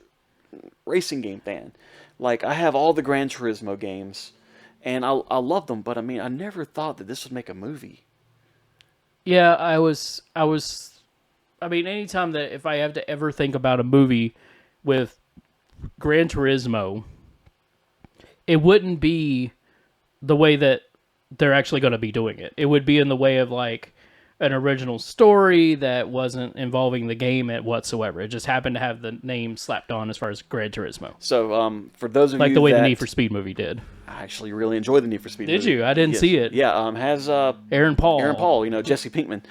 S2: racing game fan. Like, I have all the Gran Turismo games, and I love them, but I mean, I never thought that this would make a movie.
S1: Yeah, I mean, anytime that if I have to ever think about a movie with Gran Turismo, it wouldn't be the way that they're actually going to be doing it. It would be in the way of like an original story that wasn't involving the game whatsoever. It just happened to have the name slapped on as far as Gran Turismo.
S2: So, for those of you
S1: like the way the Need for Speed movie did.
S2: I actually really enjoyed the Need for Speed movie.
S1: Did you? I didn't see it.
S2: Yeah, has
S1: Aaron Paul,
S2: Jesse Pinkman.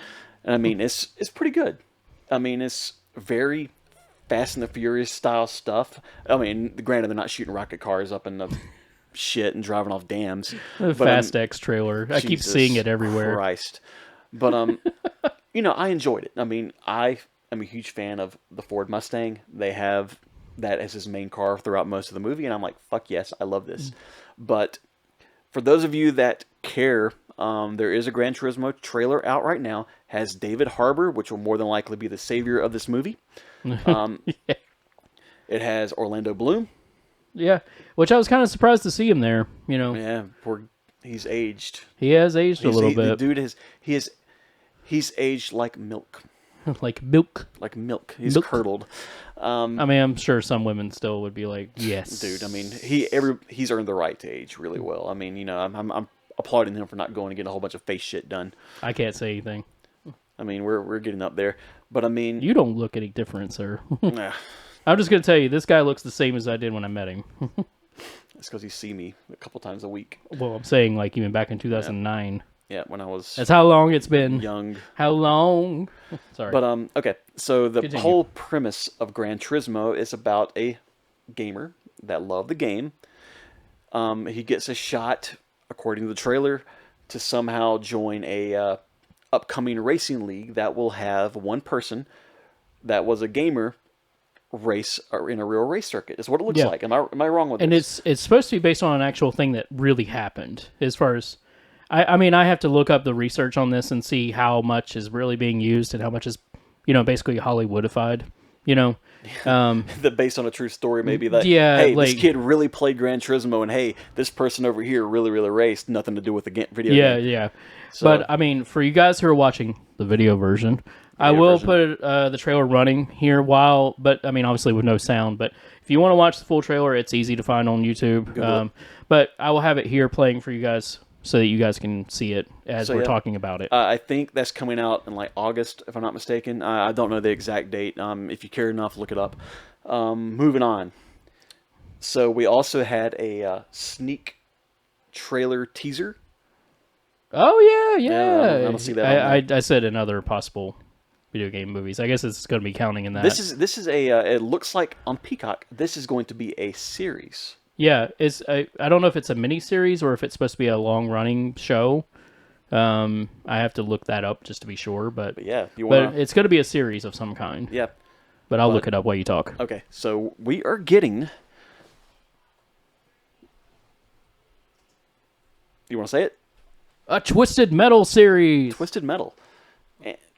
S2: And I mean, it's pretty good. I mean, it's very Fast and the Furious style stuff. I mean, granted, they're not shooting rocket cars up in the shit and driving off dams.
S1: The Fast X trailer. I keep seeing it everywhere.
S2: Christ. But, I enjoyed it. I mean, I am a huge fan of the Ford Mustang. They have that as his main car throughout most of the movie, and I'm like, fuck yes, I love this. But For those of you that care, there is a Gran Turismo trailer out right now. Has David Harbour, which will more than likely be the savior of this movie.
S1: Yeah.
S2: It has Orlando Bloom.
S1: Yeah, which I was kind of surprised to see him there. You know,
S2: Yeah, he's aged.
S1: he has aged a little
S2: The
S1: bit,
S2: dude he's aged like milk.
S1: like milk.
S2: Like milk. He's
S1: Milk.
S2: curdled.
S1: I mean, I'm sure some women still would be like, yes,
S2: Dude, I mean, he's earned the right to age really well. I mean, you know, I'm applauding him for not going and getting a whole bunch of face shit done.
S1: I can't say anything.
S2: I mean, we're getting up there, but I mean,
S1: You don't look any different, sir.
S2: nah,
S1: I'm just gonna tell you, this guy looks the same as I did when I met him.
S2: it's because you see me a couple times a week.
S1: Well, I'm saying like even back in 2009.
S2: Yeah, when I was
S1: That's how long it's been.
S2: young.
S1: How long? Sorry.
S2: But okay, so the
S1: Continue.
S2: whole premise of Gran Turismo is about a gamer that loved the game. He gets a shot, according to the trailer, to somehow join a upcoming racing league that will have one person that was a gamer race or in a real race circuit. Is what it looks
S1: Yeah.
S2: like. Am I wrong with
S1: and
S2: this?
S1: it's supposed to be based on an actual thing that really happened. As far as I mean, I have to look up the research on this and see how much is really being used and how much is, basically Hollywoodified.
S2: Based on a true story, maybe that.
S1: Yeah,
S2: Hey,
S1: like-
S2: this kid really played Gran Turismo, and hey, this person over here really, really raced. Nothing to do with the video
S1: Yeah,
S2: game.
S1: yeah.
S2: So-
S1: But I mean, for you guys who are watching the video version, I will
S2: version.
S1: put the trailer running here but I mean, obviously with no sound. But if you want to watch the full trailer, it's easy to find on YouTube. But I will have it here playing for you guys so that you guys can see it as
S2: So,
S1: we're
S2: yeah.
S1: talking about it.
S2: I think that's coming out in like August, if I'm not mistaken. I don't know the exact date. If you care enough, look it up. Moving on. So we also had a sneak trailer teaser.
S1: Oh yeah,
S2: Yeah, I don't see that on
S1: I said in other possible video game movies. I guess it's going to be counting in that.
S2: This is a. It looks like on Peacock. This is going to be a series.
S1: Yeah, I don't know if it's a mini series or if it's supposed to be a long running show. I have to look that up just to be sure, but
S2: Yeah, you
S1: but
S2: want.
S1: it's going to be a series of some kind.
S2: Yeah.
S1: But I'll look it up while you talk.
S2: Okay, so we are getting. You want to say it?
S1: A Twisted Metal series.
S2: Twisted Metal.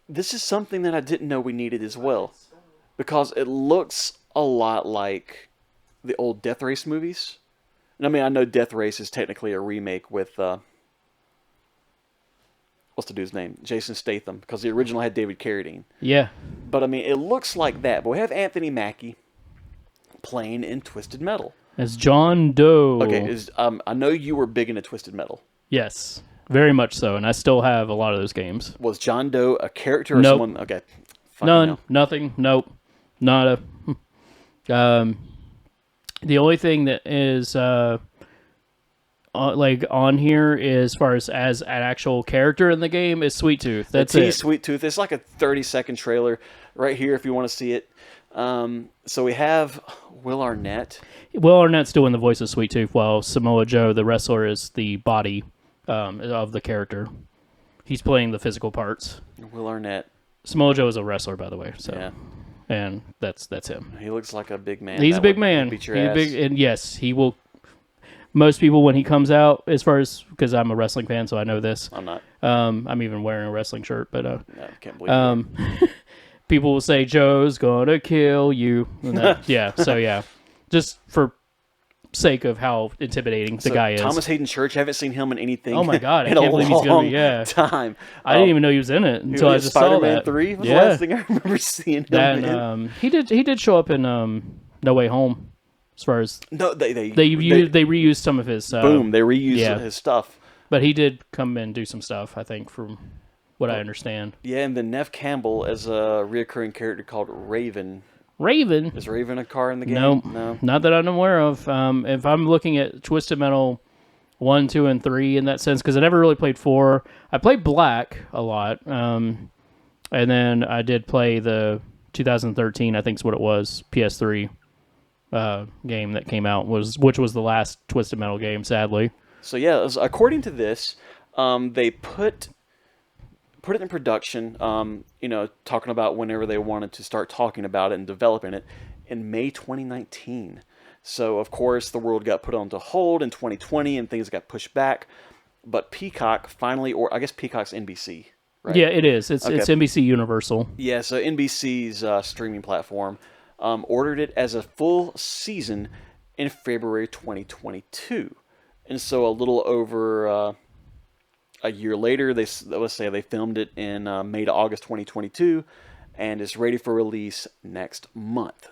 S2: This is something that I didn't know we needed as well, because it looks a lot like the old Death Race movies. And I mean, I know Death Race is technically a remake with what's the dude's name? Jason Statham, because the original had David Carradine.
S1: Yeah.
S2: But I mean, it looks like that. But we have Anthony Mackie playing in Twisted Metal.
S1: As John Doe.
S2: Okay, I know you were big into Twisted Metal.
S1: Yes. Very much so, and I still have a lot of those games.
S2: Was John Doe a character or
S1: Nope.
S2: someone? Okay. Fucking
S1: None.
S2: hell.
S1: Nothing. Nope. Nada. The only thing that is like on here as far as an actual character in the game is Sweet Tooth. That's it.
S2: Sweet Tooth. It's like a 30-second trailer right here if you want to see it. So we have Will Arnett.
S1: Will Arnett's doing the voice of Sweet Tooth, while Samoa Joe, the wrestler, is the body of the character. He's playing the physical parts.
S2: Will Arnett.
S1: Samoa Joe is a wrestler, by the way. So,
S2: Yeah.
S1: and that's him.
S2: He looks like a big man.
S1: He's a
S2: That
S1: big
S2: would
S1: man.
S2: Beat your
S1: He's
S2: ass.
S1: big, and yes, he will. Most people, when he comes out, as far as because I'm a wrestling fan, so I know this.
S2: I'm not.
S1: I'm even wearing a wrestling shirt, but
S2: No, I can't believe it.
S1: people will say Joe's gonna kill you. And that, yeah, so yeah, just for sake of how intimidating the guy is.
S2: Thomas Hayden Church. Haven't seen him in anything.
S1: Oh my God, I
S2: in
S1: can't
S2: a
S1: believe he's gonna
S2: long
S1: be- yeah.
S2: time.
S1: I didn't even know he was in it until I just saw
S2: Spider-Man
S1: that.
S2: 3 was
S1: yeah,
S2: the last thing I remember seeing him in.
S1: and he did show up in No Way Home. As far as
S2: No, they
S1: reused some of his
S2: boom. They reused
S1: yeah.
S2: his stuff.
S1: but he did come in and do some stuff. I think from what I understand.
S2: Yeah, and then Neff Campbell as a reoccurring character called Raven.
S1: Raven.
S2: Is Raven a car in the game?
S1: No, not that I'm aware of. If I'm looking at Twisted Metal 1, 2, and 3 in that sense, because I never really played 4. I played Black a lot, and then I did play the 2013, I think is what it was, PS3 game that came out, which was the last Twisted Metal game, sadly.
S2: So yeah, according to this, they put it in production, talking about whenever they wanted to start talking about it and developing it in May 2019. So, of course, the world got put onto hold in 2020 and things got pushed back. But Peacock finally, or I guess Peacock's NBC, right?
S1: Yeah, it is. It's
S2: Okay.
S1: NBC Universal.
S2: Yeah, so NBC's streaming platform ordered it as a full season in February 2022. And so a little over a year later, let's say they filmed it in May to August 2022, and it's ready for release next month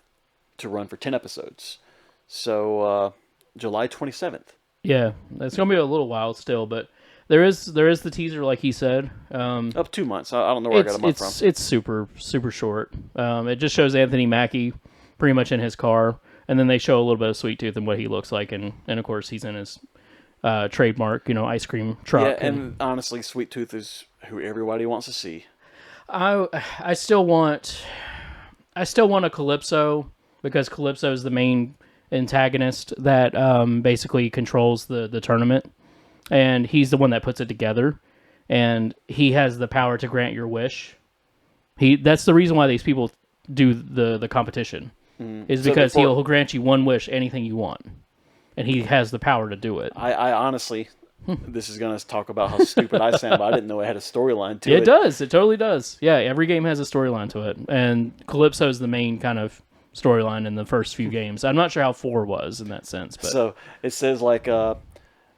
S2: to run for 10 episodes. So July 27th.
S1: Yeah, it's gonna be a little while still, but there is the teaser, like he said.
S2: Up 2 months. I don't know where I got a month from.
S1: It's super short. It just shows Anthony Mackie pretty much in his car, and then they show a little bit of Sweet Tooth and what he looks like, and of course he's in his trademark, ice cream truck.
S2: Yeah, and honestly, Sweet Tooth is who everybody wants to see.
S1: I still want a Calypso, because Calypso is the main antagonist that basically controls the tournament, and he's the one that puts it together, and he has the power to grant your wish. That's the reason why these people do the competition, is because he'll grant you one wish, anything you want, and he has the power to do it.
S2: I honestly, this is going to talk about how stupid I sound, but I didn't know it had a storyline to it.
S1: It does. It totally does. Yeah, every game has a storyline to it, and Calypso is the main kind of storyline in the first few games. I'm not sure how 4 was in that sense, but
S2: so it says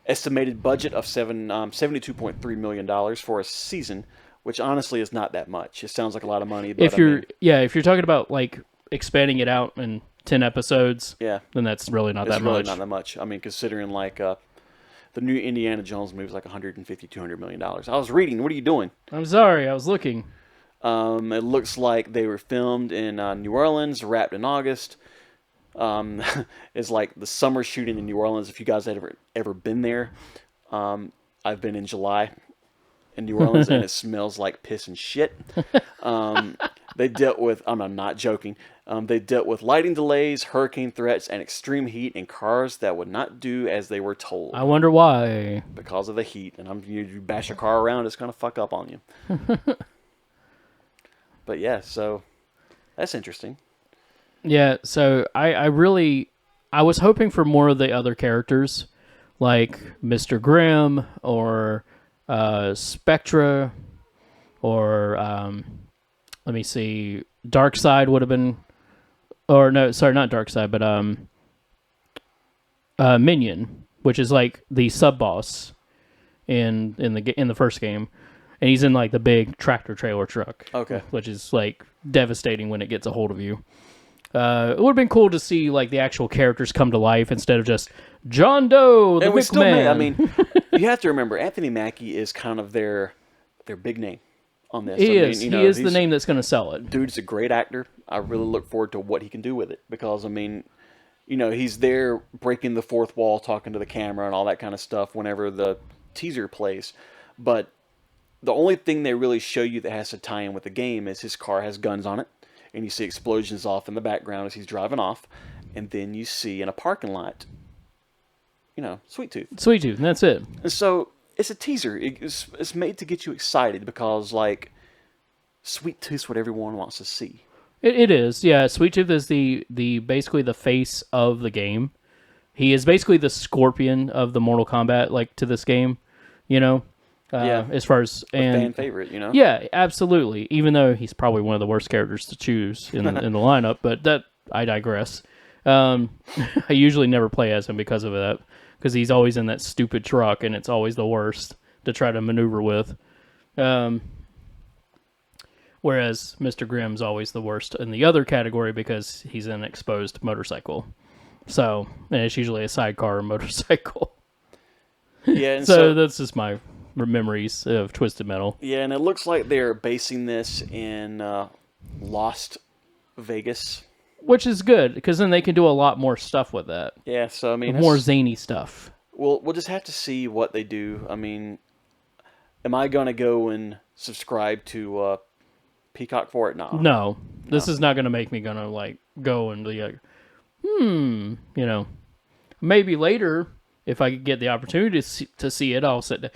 S2: estimated budget of $72.3 million for a season, which honestly is not that much. It sounds like a lot of money, but
S1: if you're talking about like expanding it out in 10 episodes, then that's really not that much.
S2: It's really not that much. I mean, considering like the new Indiana Jones movie is like $150, $200 million. I was reading. What are you doing?
S1: I'm sorry, I was looking.
S2: It looks like they were filmed in New Orleans, wrapped in August. It's like the summer shooting in New Orleans. If you guys had ever been there, I've been in July in New Orleans, and it smells like piss and shit. They dealt with, I'm not joking, they dealt with lighting delays, hurricane threats, and extreme heat in cars that would not do as they were told.
S1: I wonder why.
S2: Because of the heat. And you bash a car around, it's going to fuck up on you. But yeah, so that's interesting.
S1: Yeah, so I was hoping for more of the other characters, like Mr. Grimm or Spectra, or let me see, Darkseid would have been, or no, sorry, not Darkseid, but Minion, which is like the sub boss in the first game. And he's in like the big tractor trailer truck.
S2: Okay.
S1: Which is like devastating when it gets a hold of you. It would have been cool to see like the actual characters come to life instead of just John Doe, the big man.
S2: I mean, you have to remember, Anthony Mackie is kind of their big name on this.
S1: He is the name that's going to sell it.
S2: Dude's a great actor. I really look forward to what he can do with it, because I mean, he's there breaking the fourth wall, talking to the camera and all that kind of stuff whenever the teaser plays. But the only thing they really show you that has to tie in with the game is his car has guns on it, and you see explosions off in the background as he's driving off, and then you see in a parking lot, Sweet Tooth.
S1: Sweet Tooth, and that's it.
S2: And so it's a teaser. It's made to get you excited, because like Sweet Tooth's what everyone wants to see.
S1: It is, yeah. Sweet Tooth is the basically the face of the game. He is basically the Scorpion of the Mortal Kombat, like, to this game, as far as
S2: fan favorite,
S1: Yeah, absolutely. Even though he's probably one of the worst characters to choose in the lineup, but that I digress. I usually never play as him because of that, because he's always in that stupid truck, and it's always the worst to try to maneuver with. Whereas Mr. Grimm's always the worst in the other category because he's an exposed motorcycle. So, and it's usually a sidecar motorcycle.
S2: Yeah, and
S1: so that's just my memories of Twisted Metal.
S2: Yeah, and it looks like they're basing this in Lost Vegas.
S1: Which is good, because then they can do a lot more stuff with that.
S2: Yeah, so I mean...
S1: more zany stuff.
S2: We'll just have to see what they do. I mean, am I going to go and subscribe to Peacock for it?
S1: No. This is not going to make me going to, like, go and be like, maybe later, if I get the opportunity to see it, I'll sit down.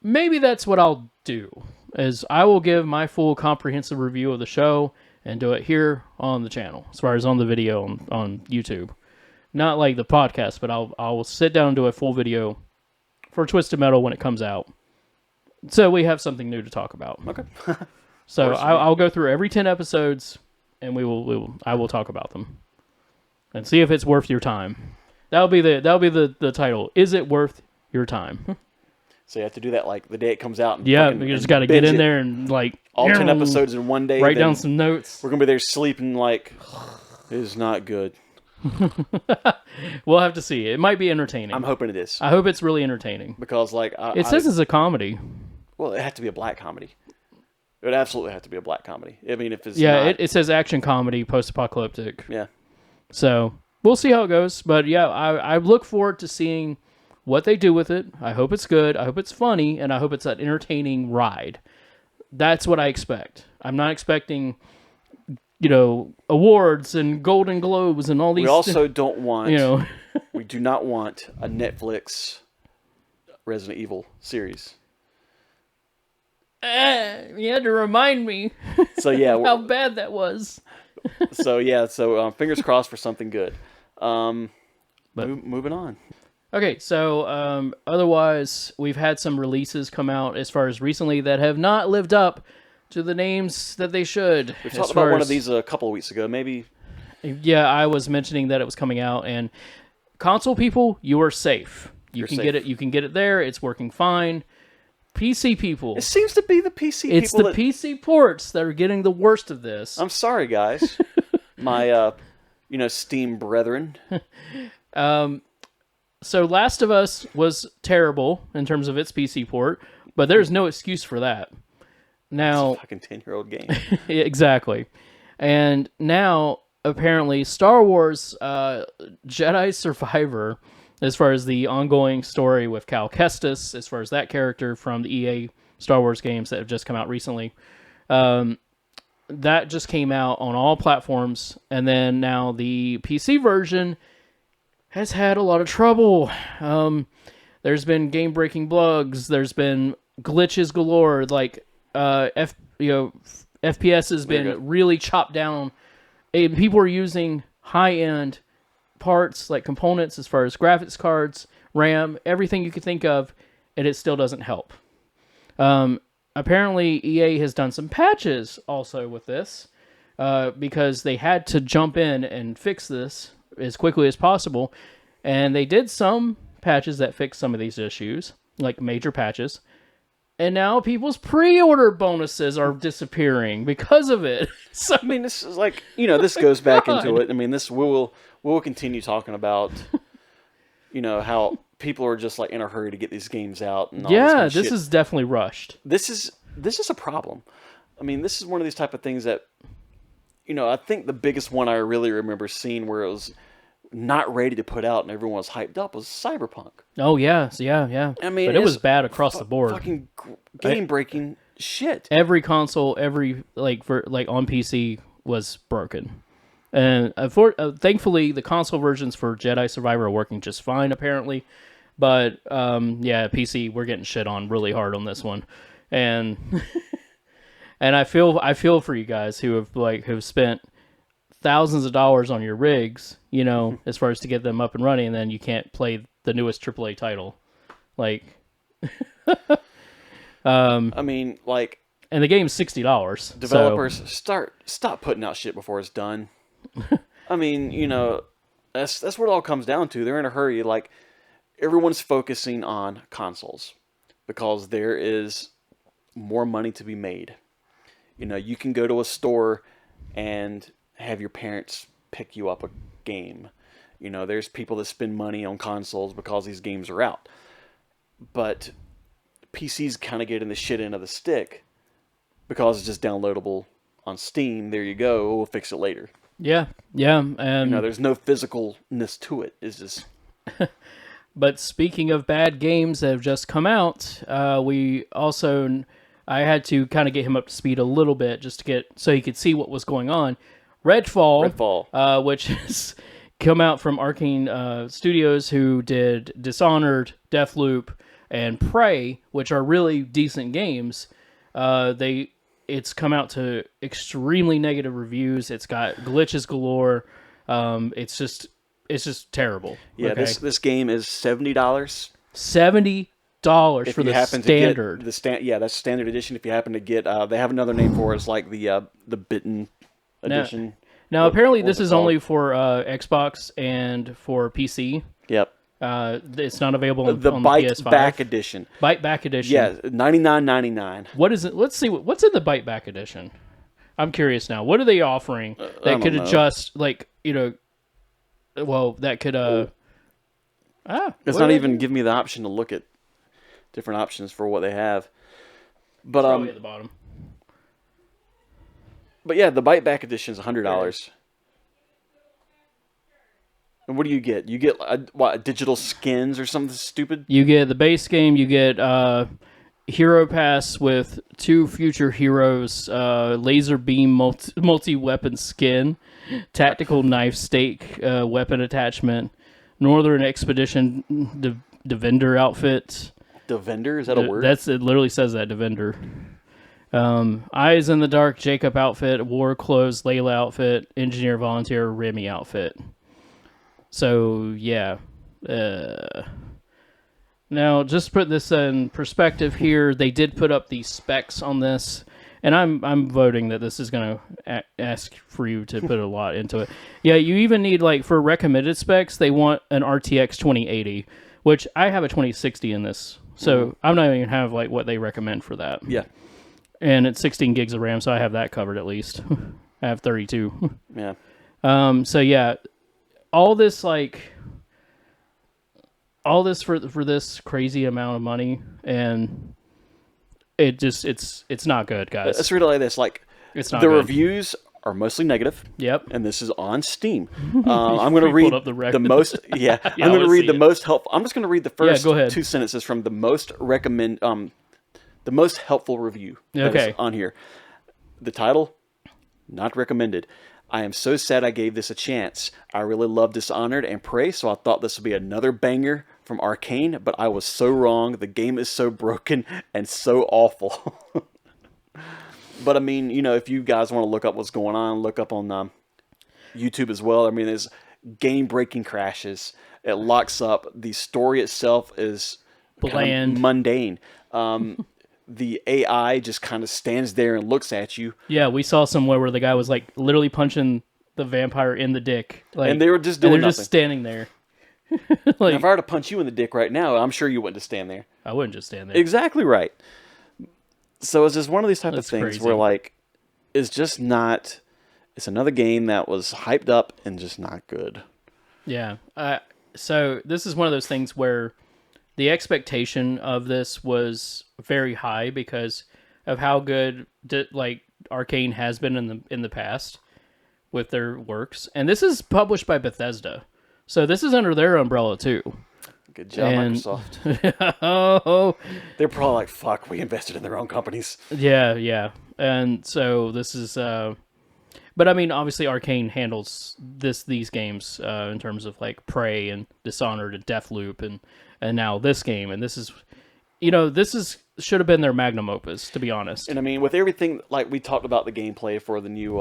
S1: Maybe that's what I'll do, is I will give my full comprehensive review of the show and do it here on the channel, as far as on the video on YouTube. not like the podcast, but I'll sit down and do a full video for Twisted Metal when it comes out. So we have something new to talk about.
S2: Okay.
S1: So I'll go through every 10 episodes, and I will talk about them, and see if it's worth your time. That'll be the title. Is it worth your time?
S2: So you have to do that like the day it comes out. And
S1: Yeah, you just got to get in there and like
S2: all 10 episodes in one day.
S1: Write down some notes.
S2: We're gonna be there sleeping like it is not good.
S1: We'll have to see. It might be entertaining.
S2: I'm hoping it is.
S1: I hope it's really entertaining
S2: because like
S1: it says it's a comedy.
S2: Well, it had to be a black comedy. It would absolutely have to be a black comedy. I mean, if it's not...
S1: it says action comedy, post-apocalyptic.
S2: Yeah.
S1: So we'll see how it goes, but yeah, I look forward to seeing what they do with it. I hope it's good. I hope it's funny, and I hope it's an entertaining ride. That's what I expect. I'm not expecting, awards and Golden Globes and all these.
S2: We also don't want,
S1: we
S2: do not want a Netflix Resident Evil series.
S1: You had to remind me.
S2: So yeah,
S1: how bad that was.
S2: So fingers crossed for something good. Moving on.
S1: Okay, so otherwise, we've had some releases come out as far as recently that have not lived up to the names that they should.
S2: We talked about one of these a couple of weeks ago, maybe.
S1: Yeah, I was mentioning that it was coming out, and console people, you are safe. You can get it. You can get it there. It's working fine. PC people.
S2: It seems to be the PC people.
S1: It's the PC ports that are getting the worst of this.
S2: I'm sorry, guys. My, Steam brethren.
S1: So Last of Us was terrible in terms of its PC port, but there's no excuse for that. Now,
S2: it's a fucking 10-year-old game.
S1: Exactly. And now, apparently, Star Wars Jedi Survivor, as far as the ongoing story with Cal Kestis, as far as that character from the EA Star Wars games that have just come out recently, that just came out on all platforms, and then now the PC version has had a lot of trouble. There's been game-breaking bugs. There's been glitches galore. Like FPS has been really chopped down. People are using high-end parts, like components, as far as graphics cards, RAM, everything you could think of, and it still doesn't help. Apparently, EA has done some patches also with this because they had to jump in and fix this as quickly as possible, and they did some patches that fixed some of these issues, like major patches, and now people's pre-order bonuses are disappearing because of it. So,
S2: I mean, this is like, this goes back into it. I mean, we'll continue talking about, how people are just like in a hurry to get these games out. And all this kind of
S1: this
S2: shit.
S1: is definitely rushed.
S2: This is a problem. I mean, this is one of these type of things that, I think the biggest one I really remember seeing where it was not ready to put out and everyone was hyped up was Cyberpunk.
S1: Oh yeah.
S2: I mean,
S1: but it was bad across the board.
S2: Fucking game-breaking shit.
S1: Every console, every on PC was broken, and thankfully the console versions for Jedi Survivor are working just fine apparently. But PC, we're getting shit on really hard on this one, and and I feel for you guys who have spent thousands of dollars on your rigs, as far as to get them up and running, and then you can't play the newest AAA title. Like,
S2: I mean, like,
S1: and the game's $60.
S2: Developers, stop putting out shit before it's done. I mean, that's what it all comes down to. They're in a hurry. Like, everyone's focusing on consoles because there is more money to be made. You can go to a store and have your parents pick you up a game. There's people that spend money on consoles because these games are out. But PCs kind of getting the shit end of the stick because it's just downloadable on Steam. There you go. We'll fix it later.
S1: Yeah, and
S2: there's no physicalness to it. It's just.
S1: But speaking of bad games that have just come out, I had to kind of get him up to speed a little bit just to so he could see what was going on. Redfall. Which has come out from Arcane Studios, who did Dishonored, Deathloop, and Prey, which are really decent games. It's come out to extremely negative reviews. It's got glitches galore. It's just it's just terrible.
S2: Yeah,
S1: okay?
S2: this game is $70.
S1: $70 for the standard.
S2: That's standard edition. If you happen to get, they have another name for it. It's like the bitten edition.
S1: Now apparently
S2: What's
S1: this
S2: it
S1: is
S2: called?
S1: only for Xbox and for PC.
S2: Yep.
S1: It's not available on
S2: The
S1: the
S2: Bite
S1: PS5.
S2: Back edition.
S1: Bite Back edition.
S2: Yeah, $99.99.
S1: What is it? Let's see what's in the Bite Back edition. I'm curious now. What are they offering that could adjust, like, that could
S2: It's not even giving me the option to look at different options for what they have. But
S1: probably at the bottom.
S2: But yeah, the Bite Back edition is $100. And what do you get? You get digital skins or something stupid?
S1: You get the base game. You get Hero Pass with 2 future heroes, laser beam multi-weapon skin, tactical knife stake weapon attachment, Northern Expedition Defender outfit.
S2: Defender? Is that a word?
S1: It literally says that, Defender. Eyes in the Dark Jacob outfit, War Clothes Layla outfit, Engineer Volunteer Remy outfit. So yeah. Now, just to put this in perspective here, they did put up the specs on this, and I'm voting that this is going to ask for you to put a lot into it. Yeah, you even need, like, for recommended specs, they want an RTX 2080, which I have a 2060 in this, so I'm not even have, like, what they recommend for that.
S2: Yeah.
S1: And it's 16 gigs of RAM, so I have that covered at least. I have 32.
S2: Yeah.
S1: So yeah, all this for this crazy amount of money, and it's not good, guys.
S2: Let's read it like this. Like,
S1: it's not
S2: the
S1: good.
S2: reviews are mostly negative.
S1: Yep.
S2: And this is on Steam. I'm going to read the most. Yeah, I'm going to read the most helpful. I'm just going to read the first 2 sentences from the most the most helpful review that is on here. The title, not recommended. I am so sad I gave this a chance. I really love Dishonored and Prey, so I thought this would be another banger from Arcane, but I was so wrong. The game is so broken and so awful. But I mean, if you guys want to look up what's going on, look up on YouTube as well. I mean, there's game-breaking crashes. It locks up. The story itself is
S1: bland,
S2: mundane. The AI just kind of stands there and looks at you.
S1: Yeah, we saw somewhere where the guy was, like, literally punching the vampire in the dick. Like,
S2: and they were just doing nothing.
S1: Just standing there.
S2: Like, if I were to punch you in the dick right now, I'm sure you wouldn't just stand there.
S1: I wouldn't just stand there.
S2: Exactly right. So it's just one of these type of things
S1: crazy.
S2: where, like, it's just not... It's another game that was hyped up and just not good.
S1: Yeah. So this is one of those things where the expectation of this was very high because of how good Arcane has been in the past with their works, and this is published by Bethesda, so this is under their umbrella too.
S2: Good job, Microsoft.
S1: Oh,
S2: they're probably like, "Fuck, we invested in their own companies."
S1: Yeah, and so this is. But I mean, obviously, Arcane handles these games in terms of, like, Prey and Dishonored and Deathloop and now this game, and this is, should have been their magnum opus, to be honest.
S2: And I mean, with everything, like, we talked about the gameplay for the new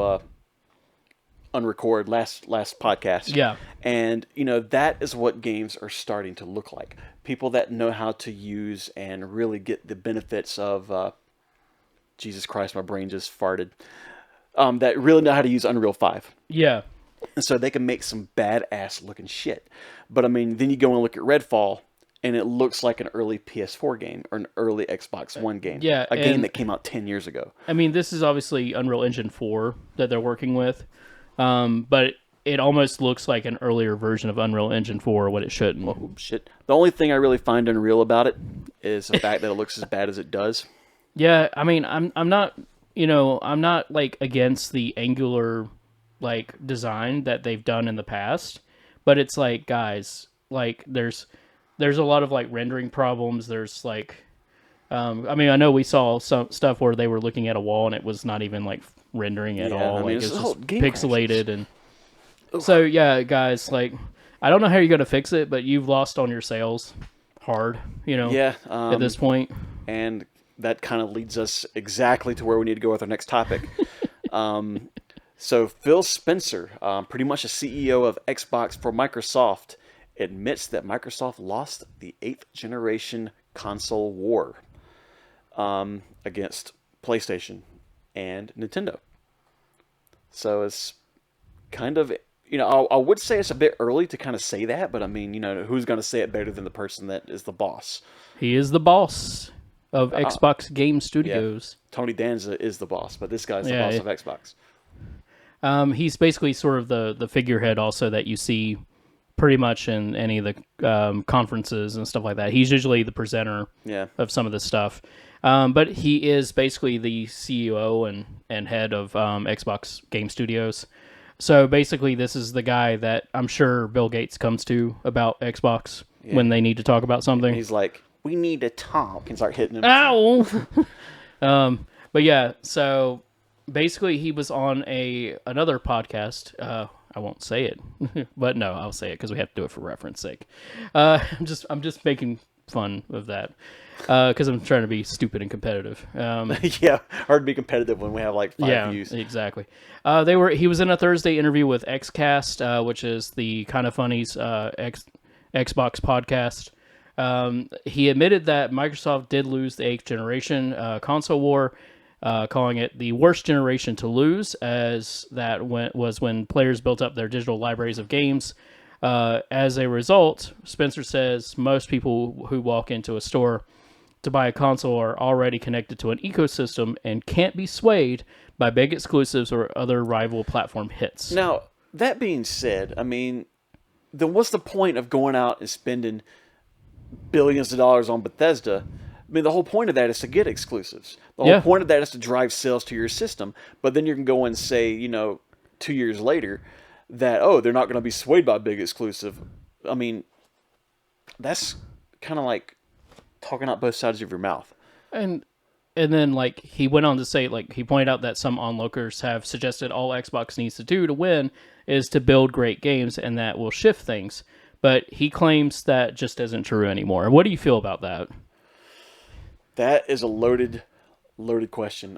S2: Unrecord last podcast.
S1: Yeah.
S2: And, that is what games are starting to look like. People that know how to use and really get the benefits of, Jesus Christ, my brain just farted. That really know how to use Unreal 5.
S1: Yeah.
S2: And so they can make some badass looking shit. But I mean, then you go and look at Redfall, and it looks like an early PS4 game or an early Xbox One game.
S1: Yeah,
S2: a game that came out 10 years ago.
S1: I mean, this is obviously Unreal Engine 4 that they're working with, but it almost looks like an earlier version of Unreal Engine 4, what it shouldn't.
S2: Oh, shit. The only thing I really find unreal about it is the fact that it looks as bad as it does.
S1: Yeah, I mean, I'm not, I'm not, like, against the angular, like, design that they've done in the past, but it's like, guys, like, there's a lot of, like, rendering problems. There's, like, I mean, I know we saw some stuff where they were looking at a wall and it was not even, like, rendering at all.
S2: I mean,
S1: like, it's just
S2: pixelated.
S1: And so, yeah, guys, like, I don't know how you're going to fix it, but you've lost on your sales hard, at this point.
S2: And that kind of leads us exactly to where we need to go with our next topic. So Phil Spencer, pretty much the CEO of Xbox for Microsoft, admits that Microsoft lost the 8th generation console war against PlayStation and Nintendo. So it's kind of, I would say it's a bit early to kind of say that, but I mean, who's going to say it better than the person that is the boss?
S1: He is the boss of Xbox Game
S2: Yeah,
S1: Studios.
S2: Tony Danza is the boss, but this guy's the
S1: Yeah,
S2: boss
S1: yeah.
S2: of Xbox.
S1: He's basically sort of the figurehead also that you see pretty much in any of the conferences and stuff like that. He's usually the presenter
S2: Yeah.
S1: of some of this stuff. But he is basically the CEO and head of Xbox Game Studios. So basically, this is the guy that I'm sure Bill Gates comes to about Xbox when they need to talk about something.
S2: He's like, we need to talk, and start hitting him.
S1: Ow! But yeah, so basically he was on another podcast. I won't say it, but no, I'll say it because we have to do it for reference sake. I'm just making fun of that because I'm trying to be stupid and competitive.
S2: Yeah, hard to be competitive when we have like 5 views.
S1: Exactly. He was in a Thursday interview with Xcast, which is the Kind of Funnies Xbox podcast. He admitted that Microsoft did lose the 8th generation console war, calling it the worst generation to lose, as that was when players built up their digital libraries of games. As a result, Spencer says most people who walk into a store to buy a console are already connected to an ecosystem and can't be swayed by big exclusives or other rival platform hits.
S2: Now, that being said, I mean, then what's the point of going out and spending billions of dollars on Bethesda? I mean, the whole point of that is to get exclusives. The whole point of that is to drive sales to your system. But then you can go and say, 2 years later that, oh, they're not going to be swayed by a big exclusive. I mean, that's kind of like talking out both sides of your mouth.
S1: And then, like, he went on to say, like, he pointed out that some onlookers have suggested all Xbox needs to do to win is to build great games, and that will shift things. But he claims that just isn't true anymore. What do you feel about that?
S2: That is a loaded question.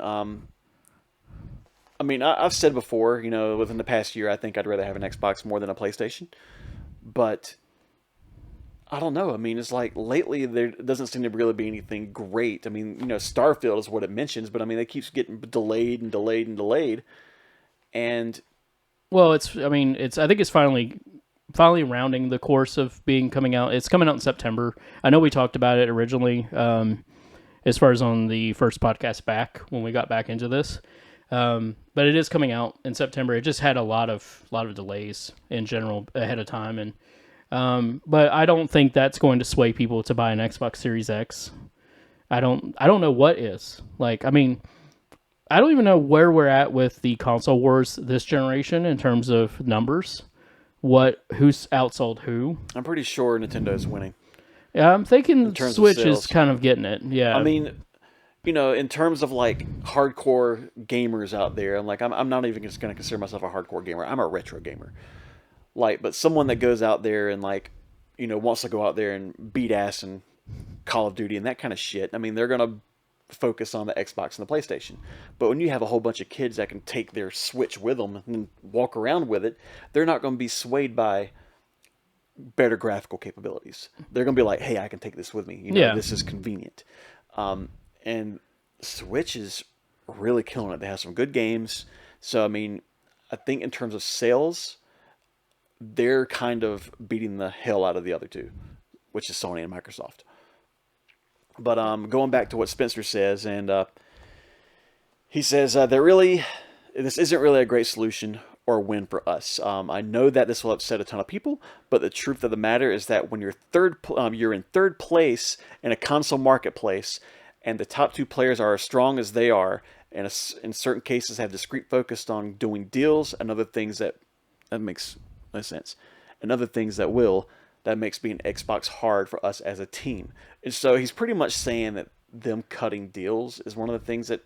S2: I mean, I've said before, within the past year, I think I'd rather have an Xbox more than a PlayStation. But I don't know. I mean, it's like lately there doesn't seem to really be anything great. I mean, Starfield is what it mentions, but I mean, it keeps getting delayed and delayed and delayed. And
S1: well, I think it's finally rounding the course of coming out. It's coming out in September. I know we talked about it originally, as far as on the first podcast back when we got back into this. But it is coming out in September. It just had a lot of delays in general ahead of time, and but I don't think that's going to sway people to buy an Xbox Series X. I don't know what is. Like, I mean, I don't even know where we're at with the console wars this generation in terms of numbers. Who's outsold who?
S2: I'm pretty sure Nintendo's winning.
S1: Yeah, I'm thinking
S2: terms of
S1: Switch
S2: sales.
S1: is kind of getting it. Yeah.
S2: I mean, in terms of like hardcore gamers out there, I'm not even just going to consider myself a hardcore gamer. I'm a retro gamer. Like, but someone that goes out there and wants to go out there and beat ass and Call of Duty and that kind of shit. I mean, they're going to focus on the Xbox and the PlayStation. But when you have a whole bunch of kids that can take their Switch with them and walk around with it, they're not going to be swayed by better graphical capabilities. They're going to be like, hey, I can take this with me. This is convenient. And Switch is really killing it. They have some good games. So, I mean, I think in terms of sales, they're kind of beating the hell out of the other two, which is Sony and Microsoft. But going back to what Spencer says, and he says this isn't really a great solution or win for us. I know that this will upset a ton of people, but the truth of the matter is that when you're in third place in a console marketplace, and the top two players are as strong as they are, and in certain cases have discrete focus on doing deals and other things that makes no sense, and other things that makes being Xbox hard for us as a team. And so he's pretty much saying that them cutting deals is one of the things that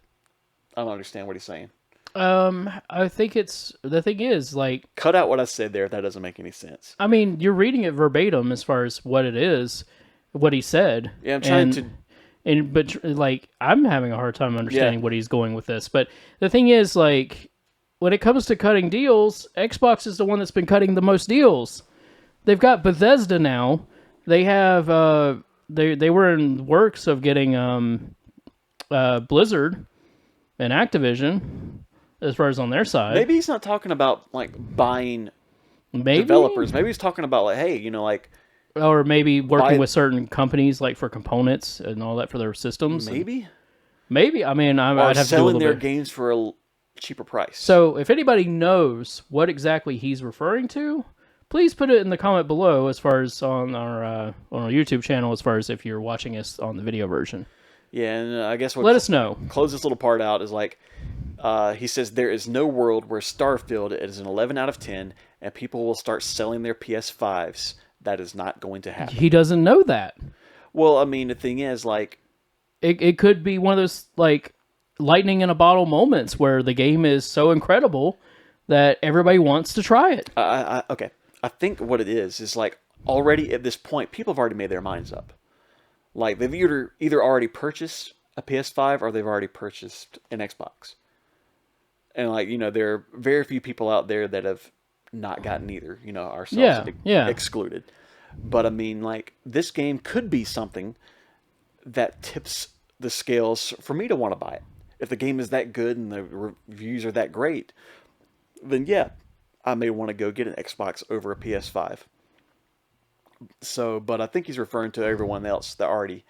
S2: I don't understand what he's saying.
S1: I think the thing is, like,
S2: cut out what I said there if that doesn't make any sense.
S1: I mean, you're reading it verbatim as far as what it is, what he said.
S2: Yeah, I'm trying to.
S1: But like, I'm having a hard time understanding what he's going with this. But the thing is, like, when it comes to cutting deals, Xbox is the one that's been cutting the most deals. They've got Bethesda now. They have they were in the works of getting Blizzard and Activision as far as on their side.
S2: Maybe he's not talking about like buying
S1: Maybe
S2: developers. Maybe he's talking about like, hey, like,
S1: or maybe working with certain companies like for components and all that for their systems.
S2: Maybe.
S1: I mean, I'd have to do a little
S2: their
S1: bit.
S2: games for a cheaper price.
S1: So if anybody knows what exactly he's referring to, please put it in the comment below as far as on our YouTube channel, as far as if you're watching us on the video version.
S2: Yeah, and I guess
S1: let us know.
S2: Close this little part out is like, he says there is no world where Starfield is an 11 out of 10 and people will start selling their PS5s. That is not going to happen.
S1: He doesn't know that.
S2: Well, I mean, the thing is, like,
S1: it could be one of those like lightning in a bottle moments where the game is so incredible that everybody wants to try it.
S2: Okay. I think what it is like already at this point, people have already made their minds up. Like they've either already purchased a PS5 or they've already purchased an Xbox. And like, there are very few people out there that have not gotten either, ourselves excluded. But I mean, like, this game could be something that tips the scales for me to want to buy it. If the game is that good and the reviews are that great, then yeah, I may want to go get an Xbox over a PS5. So, but I think he's referring to everyone else that already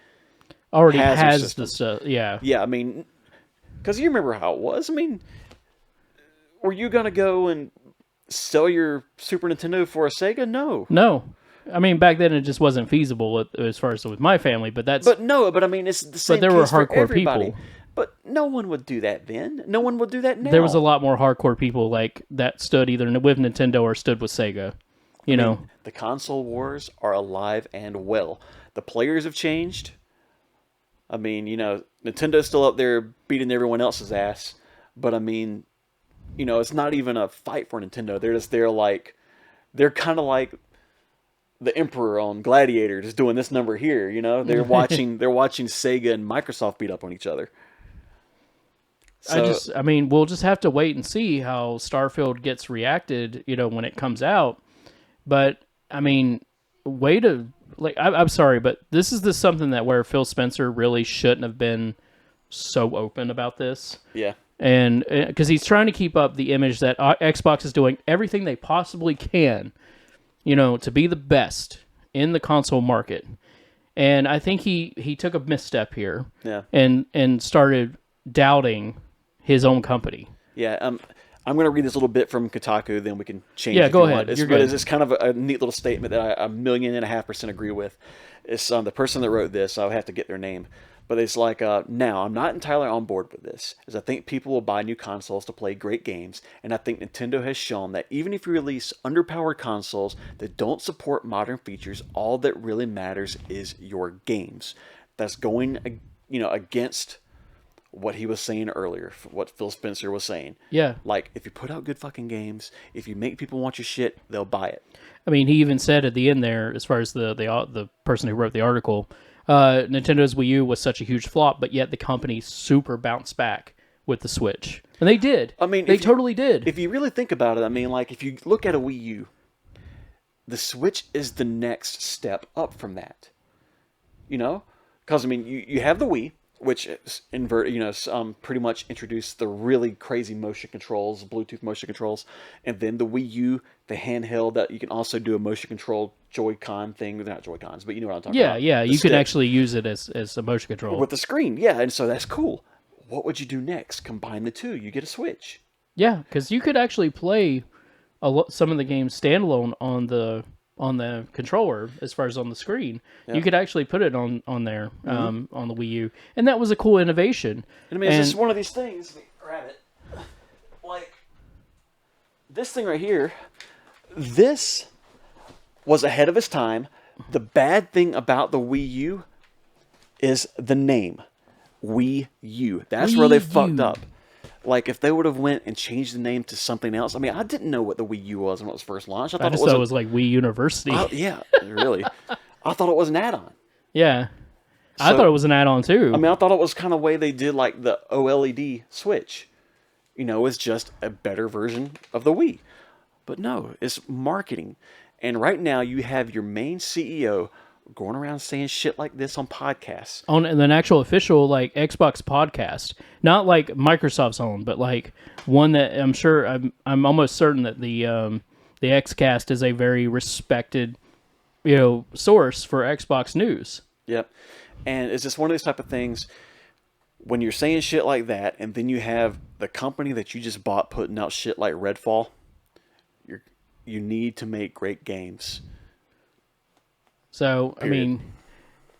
S1: has the stuff. Yeah.
S2: Yeah, I mean, because you remember how it was. I mean, were you going to go and sell your Super Nintendo for a Sega? No.
S1: I mean, back then it just wasn't feasible as far as with my family, but that's...
S2: But I mean, it's the same.
S1: But there were
S2: hardcore
S1: hardcore people.
S2: But no one would do that then. No one would do that now.
S1: There was a lot more hardcore people like that stood either with Nintendo or stood with Sega. I mean,
S2: the console wars are alive and well. The players have changed. I mean, Nintendo's still up there beating everyone else's ass. But I mean, it's not even a fight for Nintendo. They're just they're kind of like the Emperor on Gladiator, just doing this number here. They're watching Sega and Microsoft beat up on each other. So,
S1: I mean, we'll just have to wait and see how Starfield gets reacted, when it comes out. But I mean, I'm sorry, but this is something that where Phil Spencer really shouldn't have been so open about this.
S2: Yeah.
S1: And because he's trying to keep up the image that Xbox is doing everything they possibly can, to be the best in the console market. And I think he took a misstep here.
S2: Yeah.
S1: And started doubting his own company.
S2: Yeah. I'm going to read this little bit from Kotaku, then we can change.
S1: Yeah, go ahead.
S2: It's kind of a neat little statement that I 1.5% agree with. It's the person that wrote this. I'll have to get their name. But it's like, now, I'm not entirely on board with this, as I think people will buy new consoles to play great games, and I think Nintendo has shown that even if you release underpowered consoles that don't support modern features, all that really matters is your games. That's going, against what he was saying earlier, what Phil Spencer was saying.
S1: Yeah.
S2: Like, if you put out good fucking games, if you make people want your shit, they'll buy it.
S1: I mean, he even said at the end there, as far as the person who wrote the article, Nintendo's Wii U was such a huge flop, but yet the company super bounced back with the Switch. And they did. I mean, they totally did.
S2: If you really think about it, I mean, like, if you look at a Wii U, the Switch is the next step up from that. Because, I mean, you have the Wii, which is pretty much introduced the really crazy motion controls, Bluetooth motion controls, and then the Wii U, the handheld that you can also do a motion control Joy-Con thing. They're not Joy-Cons, but you know what I'm talking about.
S1: Yeah, you can actually use it as a motion control.
S2: With the screen, yeah, and so that's cool. What would you do next? Combine the two. You get a Switch.
S1: Yeah, because you could actually play some of the games standalone on the controller as far as on the screen. Yeah. You could actually put it on there, on the Wii U. And that was a cool innovation.
S2: And I mean, it's just one of these things. Let me grab it. Like, this thing right here, this was ahead of its time. The bad thing about the Wii U is the name. Wii U. That's where they fucked up. Like, if they would have went and changed the name to something else. I mean, I didn't know what the Wii U was when it was first launched.
S1: I just thought it was like Wii University.
S2: Yeah, really. I thought it was an add-on.
S1: Yeah. I thought it was an add-on, too.
S2: I mean, I thought it was kind of the way they did, like, the OLED Switch. It's just a better version of the Wii. But no, it's marketing. And right now you have your main CEO going around saying shit like this on podcasts.
S1: On an actual official like Xbox podcast, not like Microsoft's own, but like one that I'm almost certain that the Xcast is a very respected, source for Xbox news.
S2: Yep. And it's just one of those type of things when you're saying shit like that, and then you have the company that you just bought putting out shit like Redfall. You need to make great games.
S1: So,
S2: Period.
S1: I mean,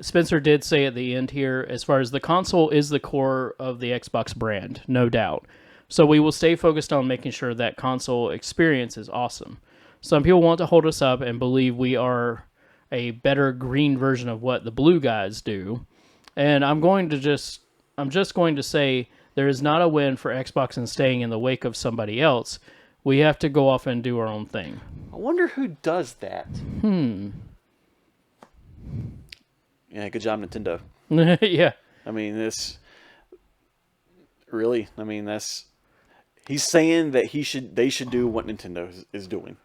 S1: Spencer did say at the end here, as far as the console is the core of the Xbox brand, no doubt. So we will stay focused on making sure that console experience is awesome. Some people want to hold us up and believe we are a better green version of what the blue guys do. And I'm just going to say there is not a win for Xbox in staying in the wake of somebody else. We have to go off and do our own thing.
S2: I wonder who does that. Yeah, good job, Nintendo.
S1: Yeah.
S2: I mean, he's saying that they should do what Nintendo is doing.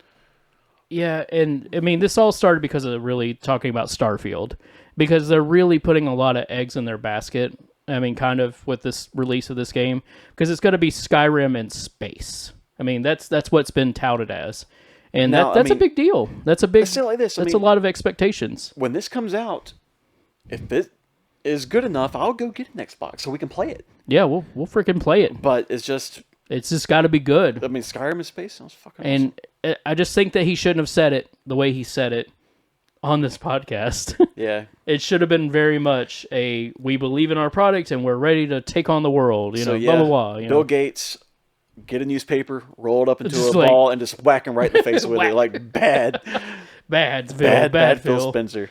S1: Yeah, and I mean, this all started because of really talking about Starfield, because they're really putting a lot of eggs in their basket. I mean, kind of with this release of this game, because it's going to be Skyrim in space. I mean, that's what's been touted as, and that's a big deal. That's a big.
S2: Let's say it like this.
S1: That's a lot of expectations.
S2: When this comes out, if it is good enough, I'll go get an Xbox so we can play it.
S1: Yeah, we'll freaking play it.
S2: But it's just
S1: got to be good.
S2: I mean, Skyrim in space sounds fucking
S1: awesome. And I just think that he shouldn't have said it the way he said it on this podcast.
S2: Yeah.
S1: It should have been very much we believe in our product and we're ready to take on the world, blah, blah, blah.
S2: Bill Gates, get a newspaper, roll it up into a ball, and just whack him right in the face with it. Like, bad.
S1: Bad Phil
S2: Spencer.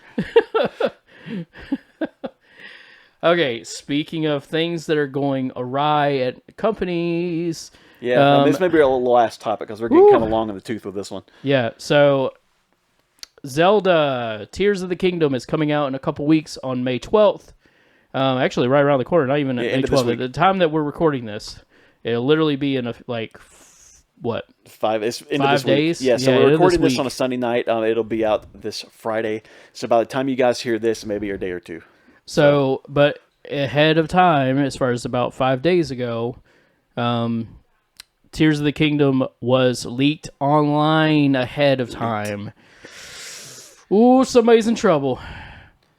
S1: Okay, speaking of things that are going awry at companies...
S2: Yeah, this may be our last topic because we're getting kind of long in the tooth with this one.
S1: Yeah, so Zelda Tears of the Kingdom is coming out in a couple weeks on May 12th. Actually, right around the corner, not even May 12th. At the time that we're recording this, it'll literally be in
S2: 5
S1: days?
S2: Yeah, so we're recording this on a Sunday night. It'll be out this Friday. So by the time you guys hear this, maybe a day or two.
S1: So, but ahead of time, as far as about 5 days ago, Tears of the Kingdom was leaked online ahead of time. Ooh, somebody's in trouble.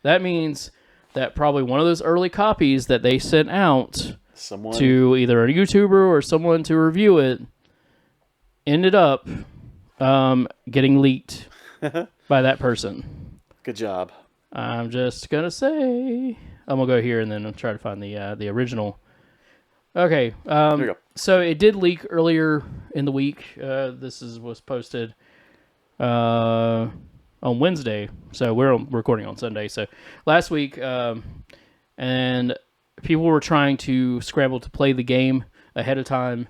S1: That means that probably one of those early copies that they sent out to either a YouTuber or someone to review it ended up getting leaked by that person.
S2: Good job.
S1: I'm just going to say... I'm going to go here and then I'll try to find the original. Okay.
S2: There you go.
S1: So it did leak earlier in the week. This was posted on Wednesday. So we're recording on Sunday. So last week, and people were trying to scramble to play the game ahead of time.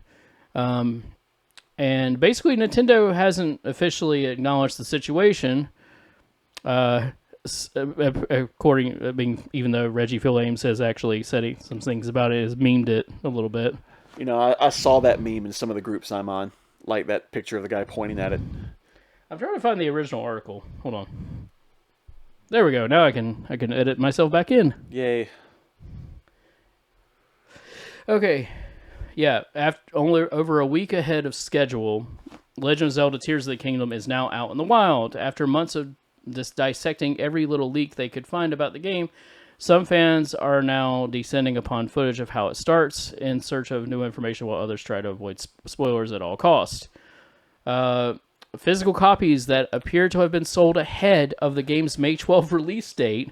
S1: And basically Nintendo hasn't officially acknowledged the situation. Even though Reggie Fils-Aimé has actually said some things about it, has memed it a little bit.
S2: I saw that meme in some of the groups I'm on, like that picture of the guy pointing at it.
S1: I'm trying to find the original article. Hold on. There we go. Now I can edit myself back in.
S2: Yay.
S1: Okay. Yeah, only over a week ahead of schedule, Legend of Zelda Tears of the Kingdom is now out in the wild. After months of just dissecting every little leak they could find about the game, some fans are now descending upon footage of how it starts in search of new information, while others try to avoid spoilers at all costs. Physical copies that appear to have been sold ahead of the game's May 12 release date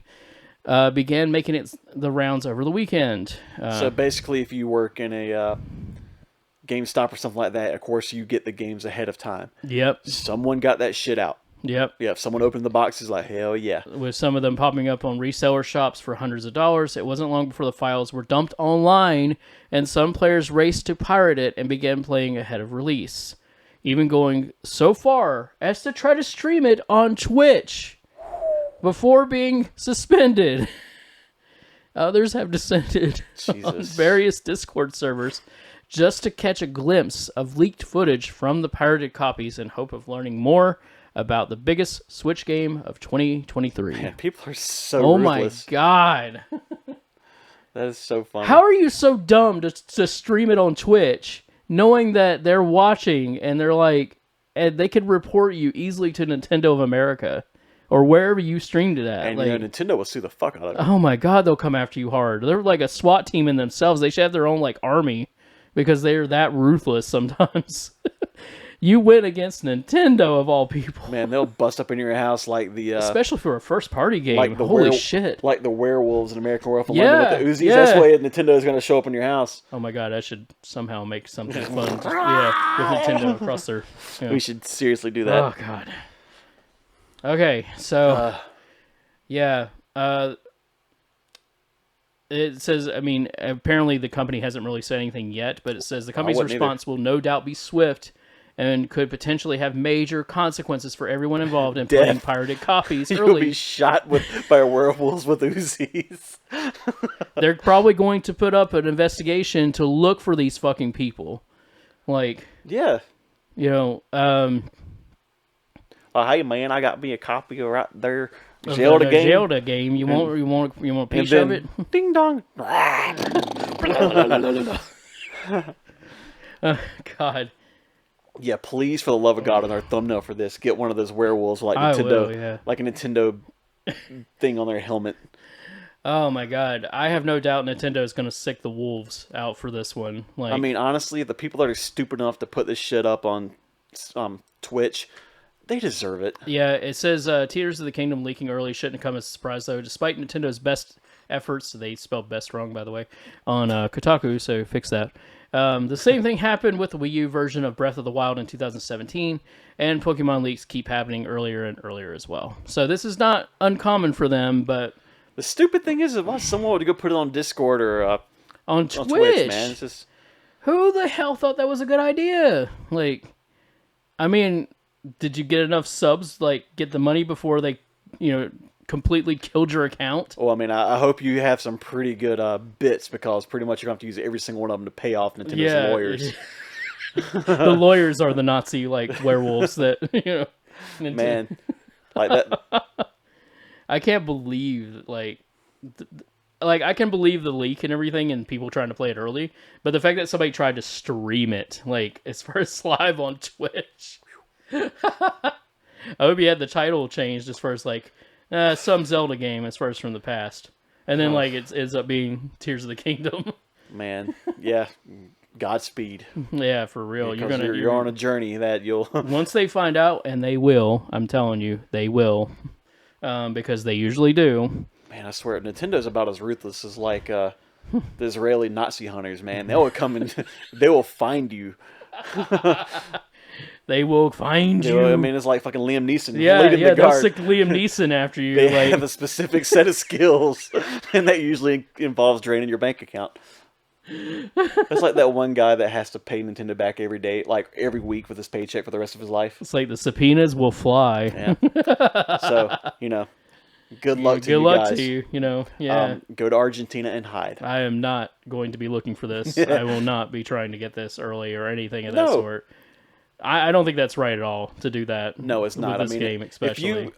S1: began making the rounds over the weekend.
S2: So basically, if you work in a GameStop or something like that, of course you get the games ahead of time.
S1: Yep.
S2: Someone got that shit out.
S1: Yep.
S2: Yeah, if someone opened the boxes, like, hell yeah.
S1: With some of them popping up on reseller shops for hundreds of dollars, it wasn't long before the files were dumped online, and some players raced to pirate it and began playing ahead of release, even going so far as to try to stream it on Twitch before being suspended. Others have descended on various Discord servers just to catch a glimpse of leaked footage from the pirated copies in hope of learning more about the biggest Switch game of 2023.
S2: Man, people are so ruthless.
S1: My God.
S2: That is so funny.
S1: How are you so dumb to stream it on Twitch, knowing that they're watching and they're like, and they could report you easily to Nintendo of America or wherever you streamed it at.
S2: And
S1: like,
S2: Nintendo will sue the fuck out of it.
S1: Oh my God, they'll come after you hard. They're like a SWAT team in themselves. They should have their own like army because they're that ruthless sometimes. You went against Nintendo of all people.
S2: Man, they'll bust up in your house like the...
S1: especially for a first-party game.
S2: Like the
S1: Holy shit.
S2: Like the werewolves in American Werewolf in
S1: Yeah,
S2: London with the Uzis.
S1: yeah.
S2: That's the way Nintendo is going to show up in your house.
S1: Oh my God, I should somehow make something fun. Yeah, with Nintendo across their... You know.
S2: We should seriously do that.
S1: Oh God. Okay, so... yeah. It says, I mean, apparently the company hasn't really said anything yet, but it says the company's response will no doubt be swift and could potentially have major consequences for everyone involved in playing pirated copies
S2: You'll
S1: early.
S2: be shot by werewolves with Uzis.
S1: They're probably going to put up an investigation to look for these fucking people. Like,
S2: yeah.
S1: You know,
S2: hey man, I got me a copy of right there. Zelda game.
S1: Zelda game. You want a piece of it?
S2: Ding dong.
S1: God.
S2: Yeah, please, for the love of God, on our thumbnail for this, get one of those werewolves like Nintendo, like a Nintendo thing on their helmet.
S1: Oh my God, I have no doubt Nintendo is going to sick the wolves out for this one. Like,
S2: I mean, honestly, the people that are stupid enough to put this shit up on Twitch, they deserve it.
S1: Yeah, it says Tears of the Kingdom leaking early shouldn't come as a surprise, though. Despite Nintendo's best efforts, they spelled best wrong, by the way, on Kotaku, so fix that. The same thing happened with the Wii U version of Breath of the Wild in 2017, and Pokemon leaks keep happening earlier and earlier as well. So this is not uncommon for them, but...
S2: The stupid thing is, if someone would go put it on Discord or
S1: on Twitch,
S2: man, it's just...
S1: Who the hell thought that was a good idea? Like, I mean, did you get enough subs, like, get the money before they, completely killed your account?
S2: Well, I mean, I hope you have some pretty good bits, because pretty much you're going to have to use every single one of them to pay off Nintendo's lawyers.
S1: The lawyers are the Nazi, werewolves that, Nintendo.
S2: Man, like that...
S1: I can't believe, I can believe the leak and everything and people trying to play it early, but the fact that somebody tried to stream it, as far as live on Twitch. I hope you had the title changed as far as, some Zelda game as far as from the past. And then, it ends up being Tears of the Kingdom.
S2: Man, yeah. Godspeed.
S1: Yeah, for real.
S2: Yeah, you're on a journey that you'll...
S1: Once they find out, and they will, I'm telling you, they will. Because they usually do.
S2: Man, I swear, Nintendo's about as ruthless as the Israeli Nazi hunters. Man, they will come and they will find you.
S1: They will find you.
S2: I mean, it's like fucking Liam Neeson.
S1: Yeah,
S2: the
S1: they'll
S2: guard.
S1: stick Liam Neeson after you.
S2: They have a specific set of skills, and that usually involves draining your bank account. It's like that one guy that has to pay Nintendo back every day, every week with his paycheck for the rest of his life.
S1: It's like the subpoenas will fly.
S2: Yeah. So, good luck to you guys.
S1: Good luck to you, yeah.
S2: Go to Argentina and hide.
S1: I am not going to be looking for this. I will not be trying to get this early or anything of that sort. I don't think that's right at all to do that.
S2: No, it's not.
S1: With this game, especially.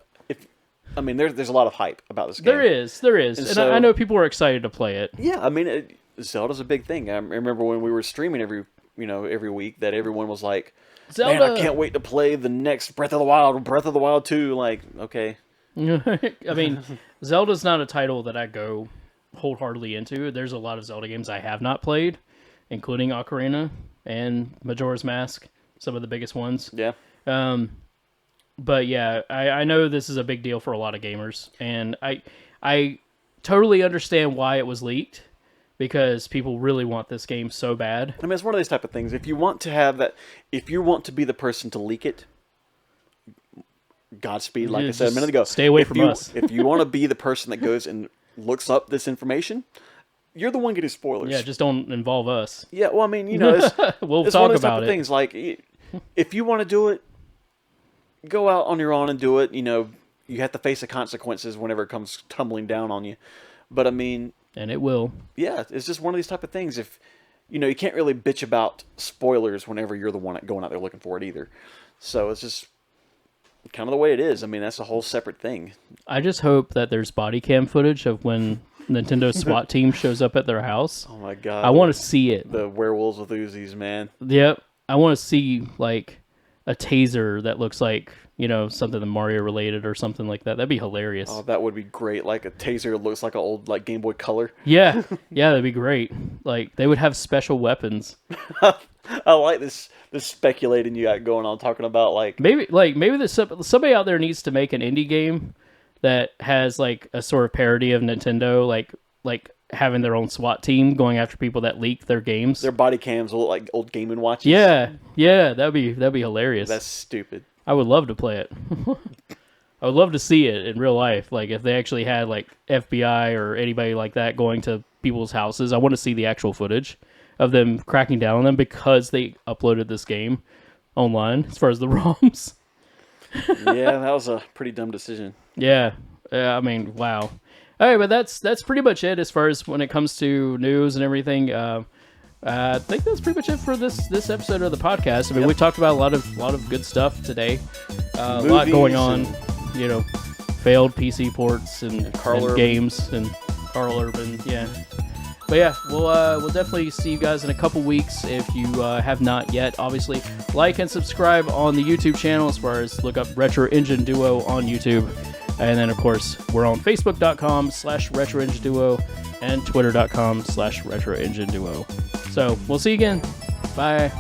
S2: There's a lot of hype about this game.
S1: There is. And so, I know people are excited to play it.
S2: Yeah, I mean, Zelda's a big thing. I remember when we were streaming every week that everyone was like, Zelda. Man, I can't wait to play the next Breath of the Wild 2. Okay.
S1: I mean, Zelda's not a title that I go wholeheartly into. There's a lot of Zelda games I have not played, including Ocarina and Majora's Mask, some of the biggest ones.
S2: Yeah.
S1: But yeah, I know this is a big deal for a lot of gamers, and I totally understand why it was leaked, because people really want this game so bad.
S2: I mean, it's one of those type of things. If you want to have that, if you want to be the person to leak it, Godspeed, like I said a minute ago.
S1: Stay away from us.
S2: If you want to be the person that goes and looks up this information, you're the one getting spoilers.
S1: Yeah, just don't involve us.
S2: Yeah, well, I mean, it's,
S1: we'll
S2: it's
S1: talk
S2: one of those
S1: about
S2: type of things. If you want to do it, go out on your own and do it. You have to face the consequences whenever it comes tumbling down on you. But I mean,
S1: and it will.
S2: Yeah, it's just one of these type of things. If you can't really bitch about spoilers whenever you're the one going out there looking for it either. So it's just kind of the way it is. I mean, that's a whole separate thing.
S1: I just hope that there's body cam footage of when Nintendo SWAT team shows up at their house.
S2: Oh my god.
S1: I want to see it.
S2: The werewolves with Uzis, man.
S1: Yep. I want to see like a taser that looks like, something that Mario related or something like that. That'd be hilarious.
S2: Oh, that would be great. Like a taser that looks like an old Game Boy Color.
S1: Yeah. Yeah, that'd be great. Like they would have special weapons.
S2: I like this speculating you got going on, talking about
S1: maybe there's somebody out there needs to make an indie game that has like a sort of parody of Nintendo, like having their own SWAT team going after people that leak their games.
S2: Their body cams will look like old Game & Watches.
S1: Yeah, that'd be hilarious.
S2: That's stupid.
S1: I would love to play it. I would love to see it in real life. Like if they actually had like FBI or anybody like that going to people's houses. I want to see the actual footage of them cracking down on them because they uploaded this game online as far as the ROMs.
S2: Yeah, that was a pretty dumb decision.
S1: Yeah. I mean, wow. All right, but that's pretty much it as far as when it comes to news and everything. I think that's pretty much it for this episode of the podcast. I mean, we talked about a lot of good stuff today. A lot going on, failed PC ports and games and Carl Urban, yeah. But yeah, we'll definitely see you guys in a couple weeks if you have not yet. Obviously, like and subscribe on the YouTube channel as far as look up Retro Engine Duo on YouTube. And then, of course, we're on Facebook.com/Retro Engine Duo and Twitter.com/Retro Engine Duo. So we'll see you again. Bye.